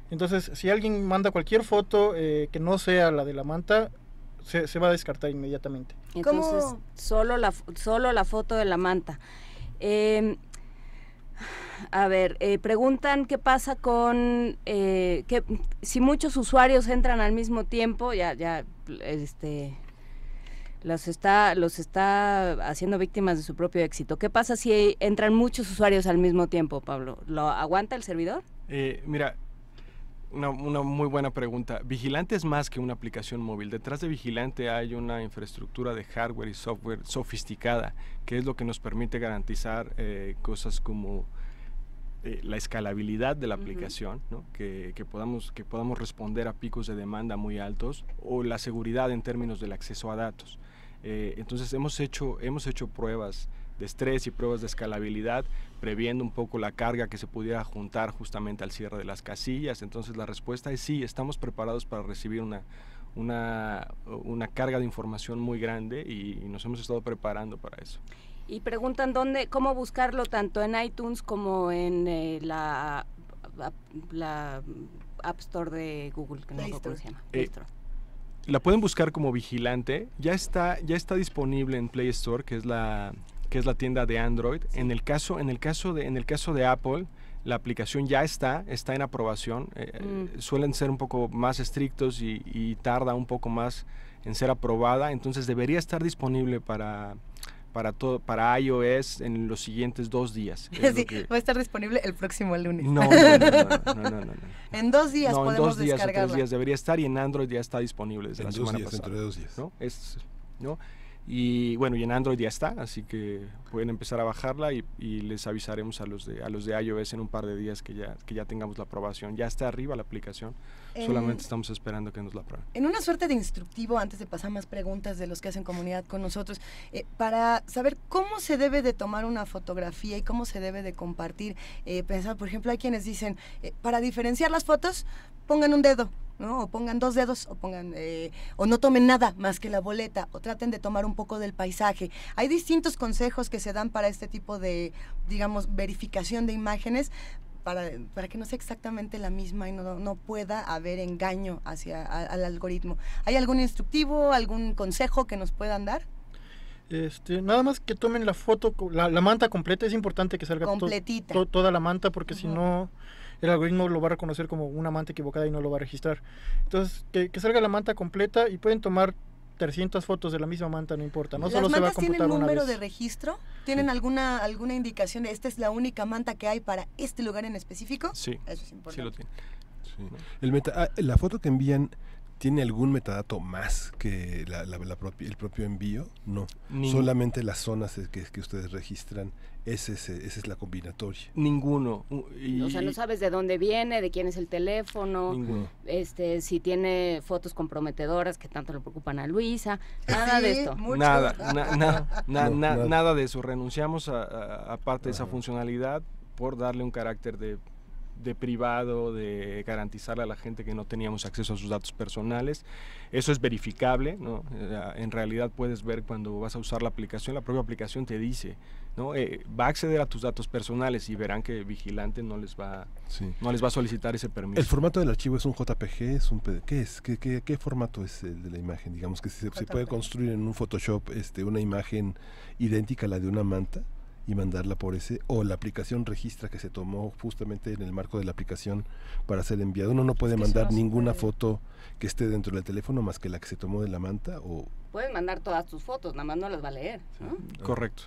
Entonces, si alguien manda cualquier foto que no sea la de la manta, se va a descartar inmediatamente. Entonces, solo la foto de la manta. A ver, preguntan qué pasa con si muchos usuarios entran al mismo tiempo, los está haciendo víctimas de su propio éxito. ¿Qué pasa si entran muchos usuarios al mismo tiempo, Pablo? ¿Lo aguanta el servidor? Mira, una muy buena pregunta. Vigilante es más que una aplicación móvil. Detrás de Vigilante hay una infraestructura de hardware y software sofisticada, que es lo que nos permite garantizar cosas como la escalabilidad de la aplicación, ¿no? que podamos responder a picos de demanda muy altos, o la seguridad en términos del acceso a datos. Entonces hemos hecho pruebas de estrés y pruebas de escalabilidad, previendo un poco la carga que se pudiera juntar justamente al cierre de las casillas. Entonces la respuesta es sí, estamos preparados para recibir una carga de información muy grande y nos hemos estado preparando para eso. Y preguntan cómo buscarlo tanto en iTunes como en la App Store de Google, que no sé cómo se llama. Play Store. La pueden buscar como Vigilante. Ya está disponible en Play Store, que es la tienda de Android. Sí. En el caso de Apple, la aplicación ya está en aprobación. Suelen ser un poco más estrictos y tarda un poco más en ser aprobada. Entonces debería estar disponible para iOS en los siguientes 2 días. Sí, va a estar disponible el próximo lunes. No. En 2 días podemos descargarla. En 2 días o 3 días debería estar, y en Android ya está disponible desde la semana pasada. Entre 2 días. ¿No? Y bueno, y en Android ya está, así que pueden empezar a bajarla y les avisaremos a los de iOS en un par de días que ya tengamos la aprobación. Ya está arriba la aplicación, solamente estamos esperando que nos la aprueben. En una suerte de instructivo, antes de pasar más preguntas de los que hacen comunidad con nosotros, para saber cómo se debe de tomar una fotografía y cómo se debe de compartir, pensar, por ejemplo, hay quienes dicen, para diferenciar las fotos, pongan un dedo, ¿no? O pongan 2 dedos, o pongan o no tomen nada más que la boleta, o traten de tomar un poco del paisaje. Hay distintos consejos que se dan para este tipo de, digamos, verificación de imágenes, para que no sea exactamente la misma y no pueda haber engaño al algoritmo. ¿Hay algún instructivo, algún consejo que nos puedan dar? Nada más que tomen la foto, la manta completa. Es importante que salga completita, toda la manta, porque si no, el algoritmo lo va a reconocer como una manta equivocada y no lo va a registrar. Entonces, que salga la manta completa, y pueden tomar 300 fotos de la misma manta, no importa, no solo se va a computar una vez. ¿Las mantas tienen número de registro? ¿Tienen alguna indicación de esta es la única manta que hay para este lugar en específico? Sí, eso es importante. Sí lo tiene. Sí. La foto que envían, ¿tiene algún metadato más que el propio envío? No. Solamente las zonas que ustedes registran, esa es la combinatoria. Ninguno. O sea, no sabes de dónde viene, de quién es el teléfono, ninguno. Si tiene fotos comprometedoras que tanto le preocupan a Luisa, nada de esto. Nada de eso. Renunciamos a parte de esa funcionalidad por darle un carácter de privado, de garantizarle a la gente que no teníamos acceso a sus datos personales. Eso es verificable, ¿no? En realidad puedes ver cuando vas a usar la propia aplicación te dice, ¿no? Va a acceder a tus datos personales, y verán que Vigilante no les va a solicitar ese permiso. ¿El formato del archivo es un JPG? ¿Es un PDF? ¿Qué es? ¿Qué formato es el de la imagen? Digamos que se puede construir en un Photoshop una imagen idéntica a la de una manta y mandarla por ese, o la aplicación registra que se tomó justamente en el marco de la aplicación para ser enviado. Uno no puede mandar ninguna foto que esté dentro del teléfono más que la que se tomó de la manta, o puedes mandar todas tus fotos, nada más no las va a leer, ¿no? Correcto.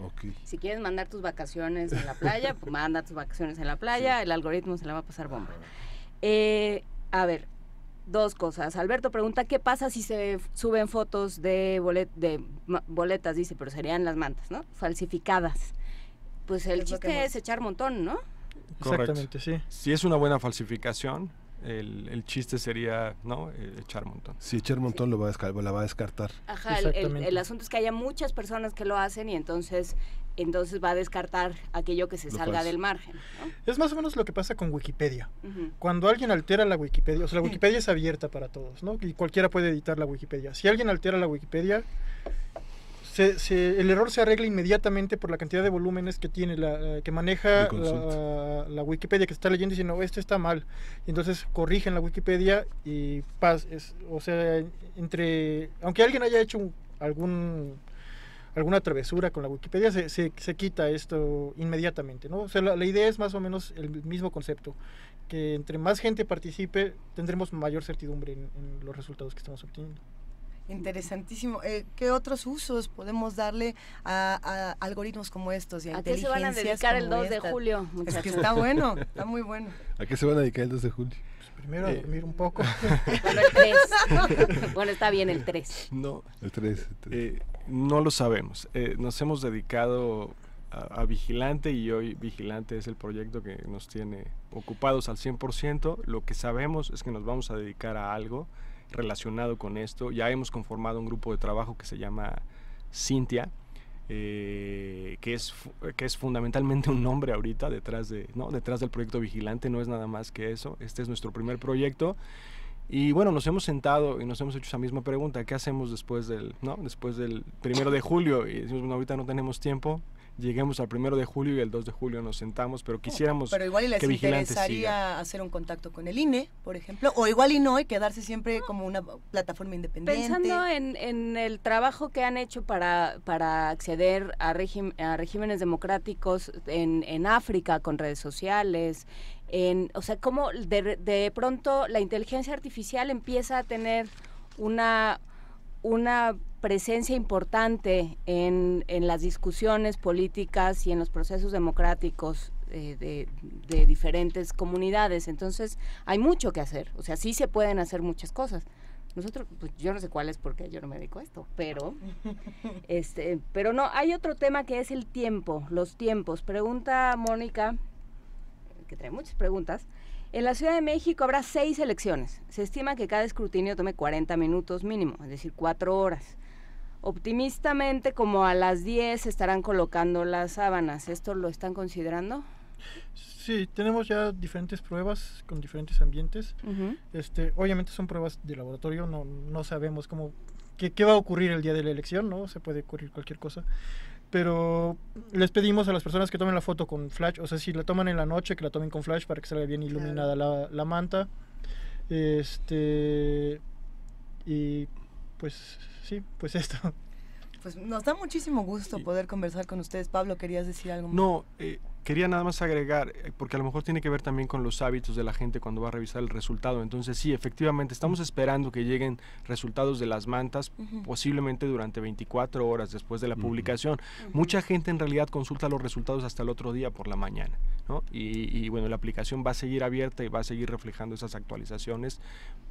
Ok. Si quieres mandar tus vacaciones en la playa, pues manda tus vacaciones en la playa, el algoritmo se la va a pasar bomba. A ver, 2 cosas. Alberto pregunta, ¿qué pasa si se suben fotos de boletas? Dice, pero serían las mantas, ¿no? Falsificadas. Pues el chiste es echar montón, ¿no? Exactamente, sí. Si es una buena falsificación, el chiste sería, ¿no? Echar montón. Si echar montón la va a descartar. Ajá, el asunto es que haya muchas personas que lo hacen, y entonces va a descartar aquello que se salga del margen, ¿no? Es más o menos lo que pasa con Wikipedia. Cuando alguien altera la Wikipedia, o sea, la Wikipedia es abierta para todos, ¿no? Y cualquiera puede editar la Wikipedia. Si alguien altera la Wikipedia, el error se arregla inmediatamente por la cantidad de volúmenes que tiene que maneja la Wikipedia que se está leyendo, y diciendo, esto está mal. Y entonces corrigen la Wikipedia y aunque alguien haya hecho alguna travesura con la Wikipedia, se quita esto inmediatamente, ¿no? O sea, la idea es más o menos el mismo concepto, que entre más gente participe, tendremos mayor certidumbre en los resultados que estamos obteniendo. Interesantísimo. ¿Qué otros usos podemos darle a algoritmos como estos? ¿A qué se van a dedicar el 2 de julio, muchachos? Es que está bueno, está muy bueno. ¿A qué se van a dedicar el 2 de julio? Pues primero a dormir un poco. Bueno, el 3. Bueno, está bien el 3. No, el 3. No lo sabemos. Nos hemos dedicado a Vigilante, y hoy Vigilante es el proyecto que nos tiene ocupados al 100%. Lo que sabemos es que nos vamos a dedicar a algo relacionado con esto. Ya hemos conformado un grupo de trabajo que se llama Cintia, que es fundamentalmente un nombre ahorita detrás del proyecto Vigilante. No es nada más que eso. Este es nuestro primer proyecto. Y bueno, nos hemos sentado y nos hemos hecho esa misma pregunta: ¿qué hacemos después del 1 de julio? Y decimos, bueno, ahorita no tenemos tiempo, lleguemos al 1 de julio y el 2 de julio nos sentamos, pero quisiéramos pero igual y les que Vigilante interesaría siga. hacer un contacto con el INE, por ejemplo, o igual y no, y quedarse siempre como una plataforma independiente. Pensando en el trabajo que han hecho para acceder a regímenes democráticos en África con redes sociales, o sea, cómo de pronto la inteligencia artificial empieza a tener una presencia importante en las discusiones políticas y en los procesos democráticos de diferentes comunidades. Entonces hay mucho que hacer, o sea, sí se pueden hacer muchas cosas. Nosotros, pues yo no sé cuál es porque yo no me dedico a esto, pero no, hay otro tema que es el tiempo, los tiempos. Pregunta Mónica, que trae muchas preguntas. En la Ciudad de México habrá 6 elecciones. Se estima que cada escrutinio tome 40 minutos mínimo, es decir, 4 horas. Optimistamente, como a las 10 estarán colocando las sábanas. ¿Esto lo están considerando? Sí, tenemos ya diferentes pruebas con diferentes ambientes. Obviamente son pruebas de laboratorio, no sabemos qué va a ocurrir el día de la elección, ¿no? Se puede ocurrir cualquier cosa. Pero les pedimos a las personas que tomen la foto con flash, o sea, si la toman en la noche, que la tomen con flash para que salga bien iluminada la manta. Y pues sí, pues esto. Pues nos da muchísimo gusto poder conversar con ustedes. Pablo, ¿querías decir algo más? No, quería nada más agregar, porque a lo mejor tiene que ver también con los hábitos de la gente cuando va a revisar el resultado. Entonces sí, efectivamente, estamos esperando que lleguen resultados de las mantas, posiblemente durante 24 horas después de la publicación. Mucha gente en realidad consulta los resultados hasta el otro día por la mañana, ¿no? Y bueno, la aplicación va a seguir abierta y va a seguir reflejando esas actualizaciones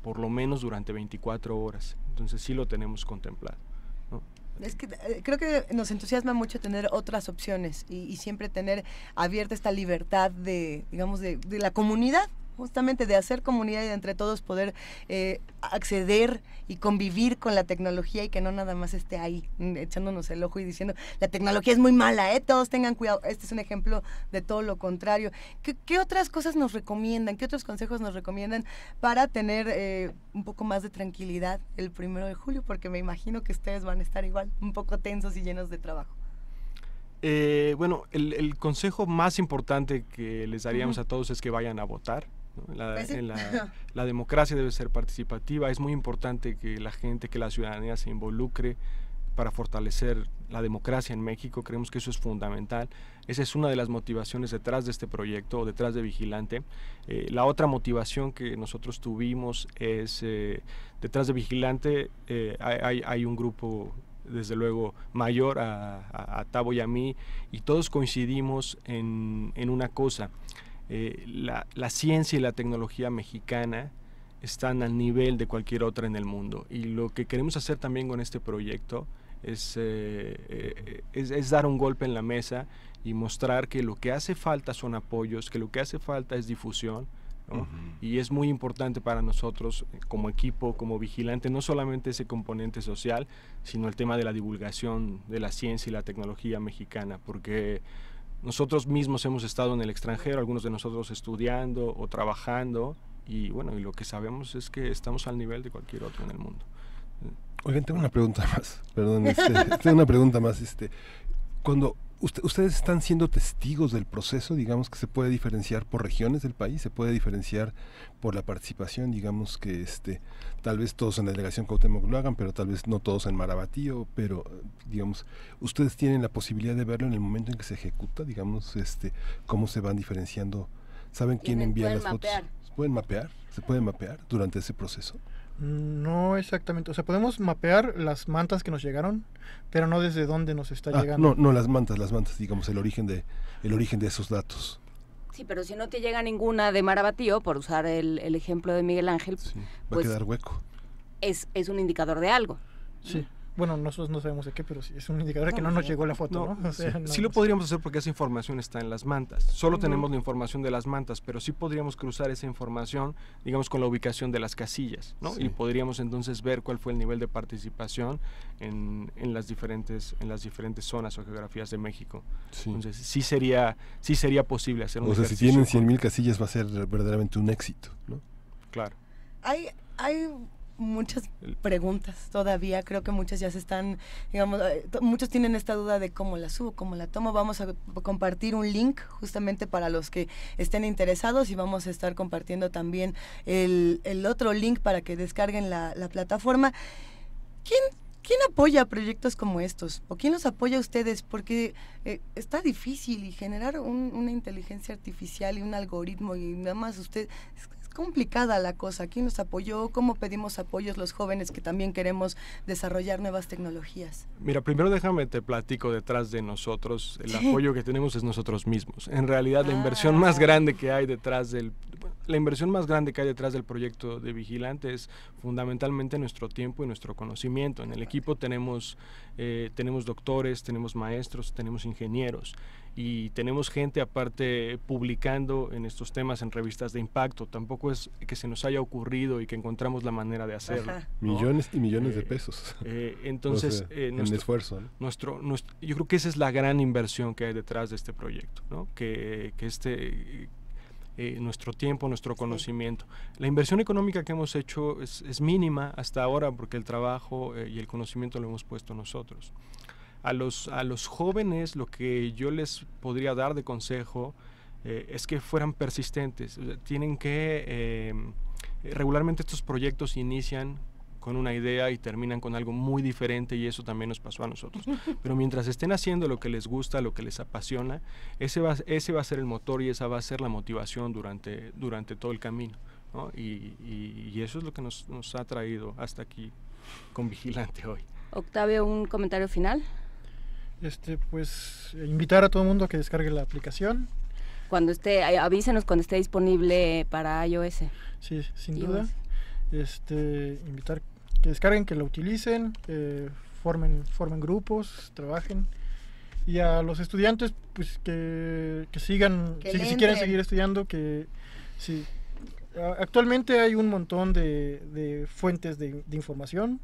por lo menos durante 24 horas. Entonces sí lo tenemos contemplado, ¿no? Es que creo que nos entusiasma mucho tener otras opciones y siempre tener abierta esta libertad de la comunidad, justamente de hacer comunidad y de entre todos poder acceder y convivir con la tecnología y que no nada más esté ahí echándonos el ojo y diciendo la tecnología es muy mala, todos tengan cuidado. Este es un ejemplo de todo lo contrario. ¿Qué otras cosas nos recomiendan? ¿Qué otros consejos nos recomiendan para tener un poco más de tranquilidad el 1 de julio? Porque me imagino que ustedes van a estar igual, un poco tensos y llenos de trabajo. Bueno, el consejo más importante que les daríamos a todos es que vayan a votar. La democracia debe ser participativa. Es muy importante que la ciudadanía se involucre para fortalecer la democracia en México. Creemos que eso es fundamental. Esa es una de las motivaciones detrás de este proyecto, detrás de Vigilante. La otra motivación que nosotros tuvimos es, detrás de Vigilante hay un grupo, desde luego, mayor a Tavo y a mí, y todos coincidimos en una cosa. La ciencia y la tecnología mexicana están al nivel de cualquier otra en el mundo, y lo que queremos hacer también con este proyecto es dar un golpe en la mesa y mostrar que lo que hace falta son apoyos, que lo que hace falta es difusión, ¿no? Y es muy importante para nosotros como equipo, como Vigilante, no solamente ese componente social, sino el tema de la divulgación de la ciencia y la tecnología mexicana, porque nosotros mismos hemos estado en el extranjero, algunos de nosotros estudiando o trabajando, y bueno, y lo que sabemos es que estamos al nivel de cualquier otro en el mundo. Oigan, tengo una pregunta más, perdón, tengo una pregunta más. Cuando ¿Ustedes están siendo testigos del proceso? Digamos que se puede diferenciar por regiones del país, se puede diferenciar por la participación, digamos que tal vez todos en la delegación Cuauhtémoc lo hagan, pero tal vez no todos en Marabatío, pero digamos, ustedes tienen la posibilidad de verlo en el momento en que se ejecuta, digamos, cómo se van diferenciando, ¿saben quién envía las fotos? ¿Se pueden mapear? ¿Se pueden mapear durante ese proceso? No exactamente, o sea, podemos mapear las mantas que nos llegaron, pero no desde dónde nos está llegando. No, las mantas, digamos, el origen de esos datos. Sí, pero si no te llega ninguna de Marabatío, por usar el ejemplo de Miguel Ángel, sí, va pues a quedar hueco. Es un indicador de algo. Sí. Bueno, nosotros no sabemos de qué, pero sí, es un indicador que no nos llegó la foto, ¿no? O sea, sí lo podríamos hacer porque esa información está en las mantas. Solo tenemos la información de las mantas, pero sí podríamos cruzar esa información, digamos, con la ubicación de las casillas, ¿no? Sí. Y podríamos entonces ver cuál fue el nivel de participación en las diferentes zonas o geografías de México. Sí. Entonces sí sería posible hacer un ejercicio. O sea, si tienen 100,000 casillas va a ser verdaderamente un éxito, ¿no? Claro. Hay muchas preguntas todavía, creo que muchas ya se están, digamos, muchos tienen esta duda de cómo la subo, cómo la tomo. Vamos a compartir un link justamente para los que estén interesados y vamos a estar compartiendo también el otro link para que descarguen la plataforma. ¿Quién apoya proyectos como estos? ¿O quién los apoya a ustedes? Porque está difícil y generar una inteligencia artificial y un algoritmo y nada más es complicada la cosa. ¿Quién nos apoyó? ¿Cómo pedimos apoyos los jóvenes que también queremos desarrollar nuevas tecnologías? Mira, primero déjame te platico detrás de nosotros. El apoyo que tenemos es nosotros mismos. En realidad la inversión más grande que hay detrás del proyecto de Vigilante es fundamentalmente nuestro tiempo y nuestro conocimiento. En el equipo tenemos doctores, tenemos maestros, tenemos ingenieros y tenemos gente aparte publicando en estos temas en revistas de impacto. Tampoco es que se nos haya ocurrido y que encontramos la manera de hacerlo, ¿no? Millones y millones de pesos. Entonces, o sea, en esfuerzo, ¿no? Yo creo que esa es la gran inversión que hay detrás de este proyecto, ¿no? Nuestro tiempo, nuestro conocimiento. La inversión económica que hemos hecho es mínima hasta ahora porque el trabajo y el conocimiento lo hemos puesto nosotros. A los jóvenes lo que yo les podría dar de consejo es que fueran persistentes. Tienen que regularmente estos proyectos inician con una idea y terminan con algo muy diferente y eso también nos pasó a nosotros. Pero mientras estén haciendo lo que les gusta, lo que les apasiona, ese va a ser el motor y esa va a ser la motivación durante todo el camino, ¿no? Y eso es lo que nos ha traído hasta aquí con Vigilante hoy. Octavio, ¿un comentario final? Pues invitar a todo el mundo a que descargue la aplicación. Avísenos cuando esté disponible para iOS. Sí, sin duda. Invitar que descarguen, que la utilicen, formen grupos, trabajen. Y a los estudiantes, pues que sigan, si quieren seguir estudiando, que sí. Actualmente hay un montón de fuentes de información.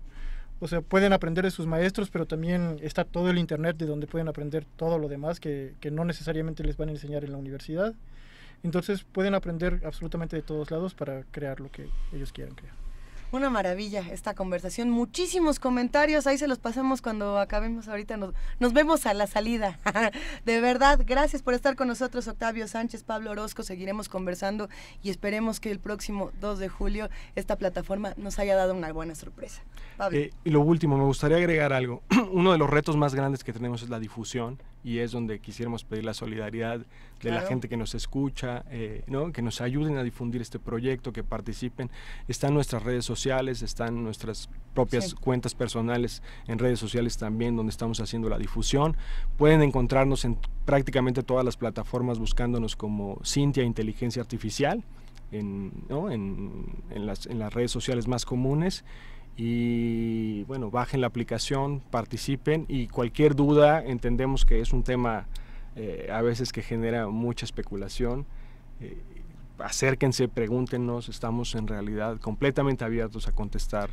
O sea, pueden aprender de sus maestros, pero también está todo el internet de donde pueden aprender todo lo demás que no necesariamente les van a enseñar en la universidad. Entonces pueden aprender absolutamente de todos lados para crear lo que ellos quieran crear. Una maravilla esta conversación, muchísimos comentarios, ahí se los pasamos cuando acabemos ahorita, nos vemos a la salida. De verdad, gracias por estar con nosotros, Octavio Sánchez, Pablo Orozco, seguiremos conversando y esperemos que el próximo 2 de julio esta plataforma nos haya dado una buena sorpresa. Pablo. Y lo último, me gustaría agregar algo. Uno de los retos más grandes que tenemos es la difusión y es donde quisiéramos pedir la solidaridad de la gente que nos escucha, ¿no? Que nos ayuden a difundir este proyecto, que participen. Están nuestras redes sociales, están nuestras propias cuentas personales en redes sociales también, donde estamos haciendo la difusión. Pueden encontrarnos en prácticamente todas las plataformas buscándonos como Cintia Inteligencia Artificial, en las redes sociales más comunes. Y bueno, bajen la aplicación, participen y cualquier duda, entendemos que es un tema a veces que genera mucha especulación, acérquense, pregúntenos, estamos en realidad completamente abiertos a contestar.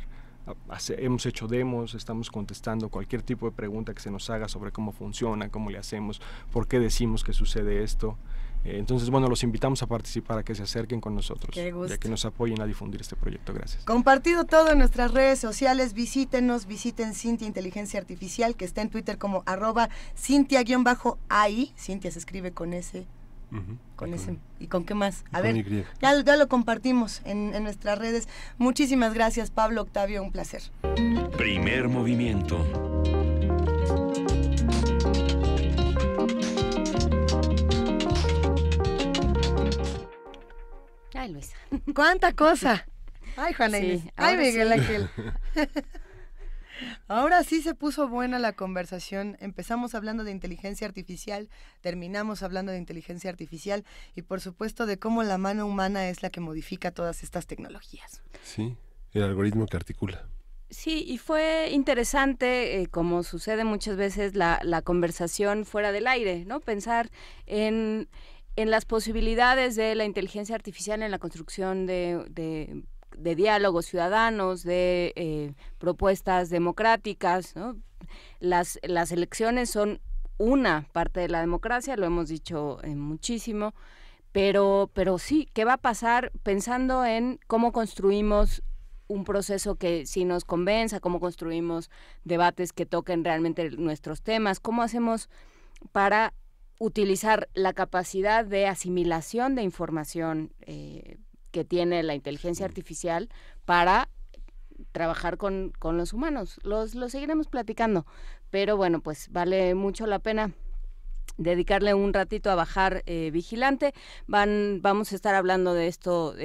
Hemos hecho demos, estamos contestando cualquier tipo de pregunta que se nos haga sobre cómo funciona, cómo le hacemos, por qué decimos que sucede esto. Entonces, bueno, los invitamos a participar, a que se acerquen con nosotros, Qué gusto. y a que nos apoyen a difundir este proyecto. Gracias. Compartido todo en nuestras redes sociales, visiten Cintia Inteligencia Artificial, que está en Twitter como @Cintia_AI. Cintia se escribe con ese. Con ese. ¿Y con qué más? A ver, ya lo compartimos en nuestras redes. Muchísimas gracias, Pablo, Octavio, un placer. Primer movimiento. Ay, Luisa. ¡Cuánta cosa! Ay, Juana Sí, Inés. Ay, ahora Miguel sí. Ángel. Ahora sí se puso buena la conversación. Empezamos hablando de inteligencia artificial, terminamos hablando de inteligencia artificial y por supuesto de cómo la mano humana es la que modifica todas estas tecnologías. Sí, el algoritmo que articula. Sí, y fue interesante, como sucede muchas veces, la conversación fuera del aire, ¿no? Pensar en las posibilidades de la inteligencia artificial en la construcción de diálogos ciudadanos, de propuestas democráticas, ¿no? Las elecciones son una parte de la democracia, lo hemos dicho muchísimo, pero sí, ¿qué va a pasar pensando en cómo construimos un proceso que sí nos convenza, cómo construimos debates que toquen realmente nuestros temas, cómo hacemos para utilizar la capacidad de asimilación de información que tiene la inteligencia artificial para trabajar con los humanos? Lo seguiremos platicando, pero bueno, pues vale mucho la pena dedicarle un ratito a bajar Vigilante. Vamos a estar hablando de esto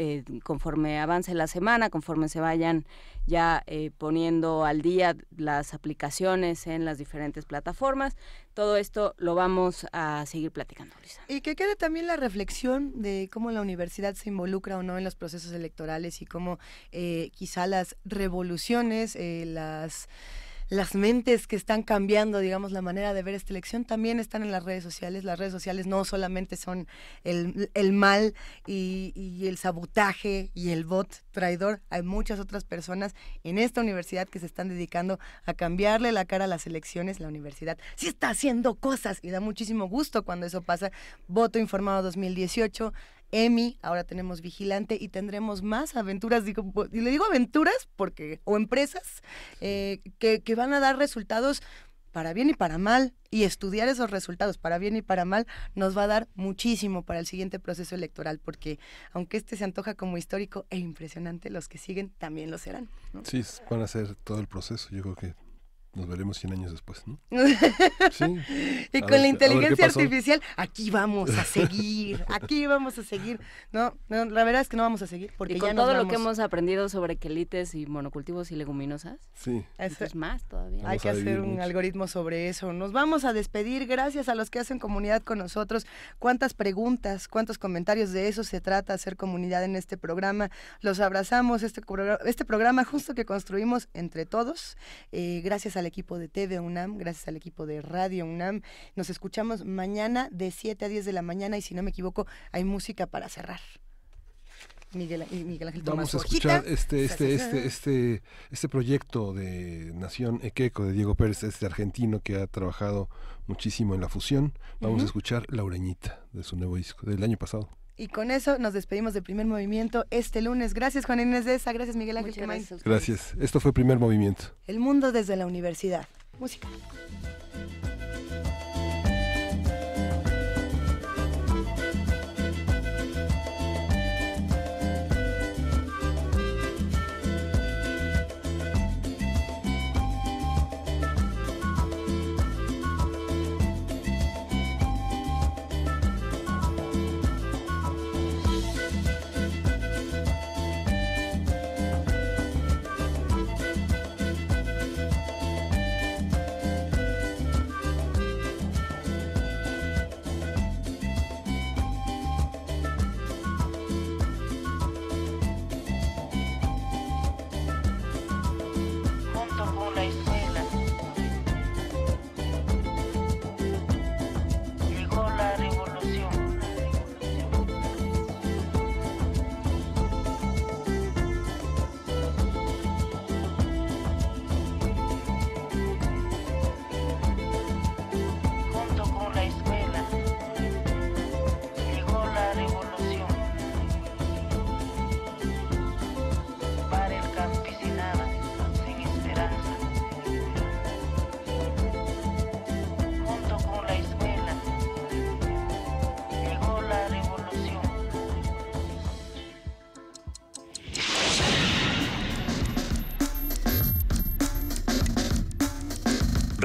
conforme avance la semana, conforme se vayan ya poniendo al día las aplicaciones en las diferentes plataformas. Todo esto lo vamos a seguir platicando, Luisa. Y que quede también la reflexión de cómo la universidad se involucra o no en los procesos electorales y cómo quizá las revoluciones, las mentes que están cambiando, digamos, la manera de ver esta elección también están en las redes sociales. Las redes sociales no solamente son el mal y el sabotaje y el bot traidor. Hay muchas otras personas en esta universidad que se están dedicando a cambiarle la cara a las elecciones. La universidad sí está haciendo cosas y da muchísimo gusto cuando eso pasa. Voto Informado 2018, Emmy, ahora tenemos Vigilante y tendremos más aventuras, y le digo aventuras porque, o empresas que van a dar resultados para bien y para mal, y estudiar esos resultados para bien y para mal nos va a dar muchísimo para el siguiente proceso electoral, porque aunque este se antoja como histórico e impresionante, los que siguen también lo serán, ¿no? Sí, van a ser todo el proceso, yo creo que nos veremos 100 años después, ¿no? Sí. Y con la inteligencia artificial, aquí vamos a seguir. No, la verdad es que no vamos a seguir porque y con ya todo lo que hemos aprendido sobre quelites y monocultivos y leguminosas, sí, eso es más todavía. Hay que hacer un algoritmo sobre eso. Nos vamos a despedir, gracias a los que hacen comunidad con nosotros. Cuántas preguntas, cuántos comentarios, de eso se trata, hacer comunidad en este programa. Los abrazamos, este programa justo que construimos entre todos, gracias al equipo de TV UNAM, gracias al equipo de Radio UNAM. Nos escuchamos mañana de 7 a 10 de la mañana y si no me equivoco hay música para cerrar. Miguel Ángel Tomás. Vamos a escuchar este proyecto de Nación Equeco de Diego Pérez, este argentino que ha trabajado muchísimo en la fusión. Vamos a escuchar La Ureñita de su nuevo disco del año pasado. Y con eso nos despedimos de Primer Movimiento este lunes. Gracias, Juana Inés de esa. Gracias, Miguel Ángel Quemain. Gracias. Esto fue Primer Movimiento. El mundo desde la universidad. Música.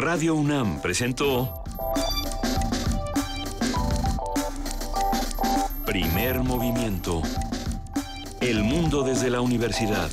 Radio UNAM presentó Primer Movimiento. El mundo desde la universidad.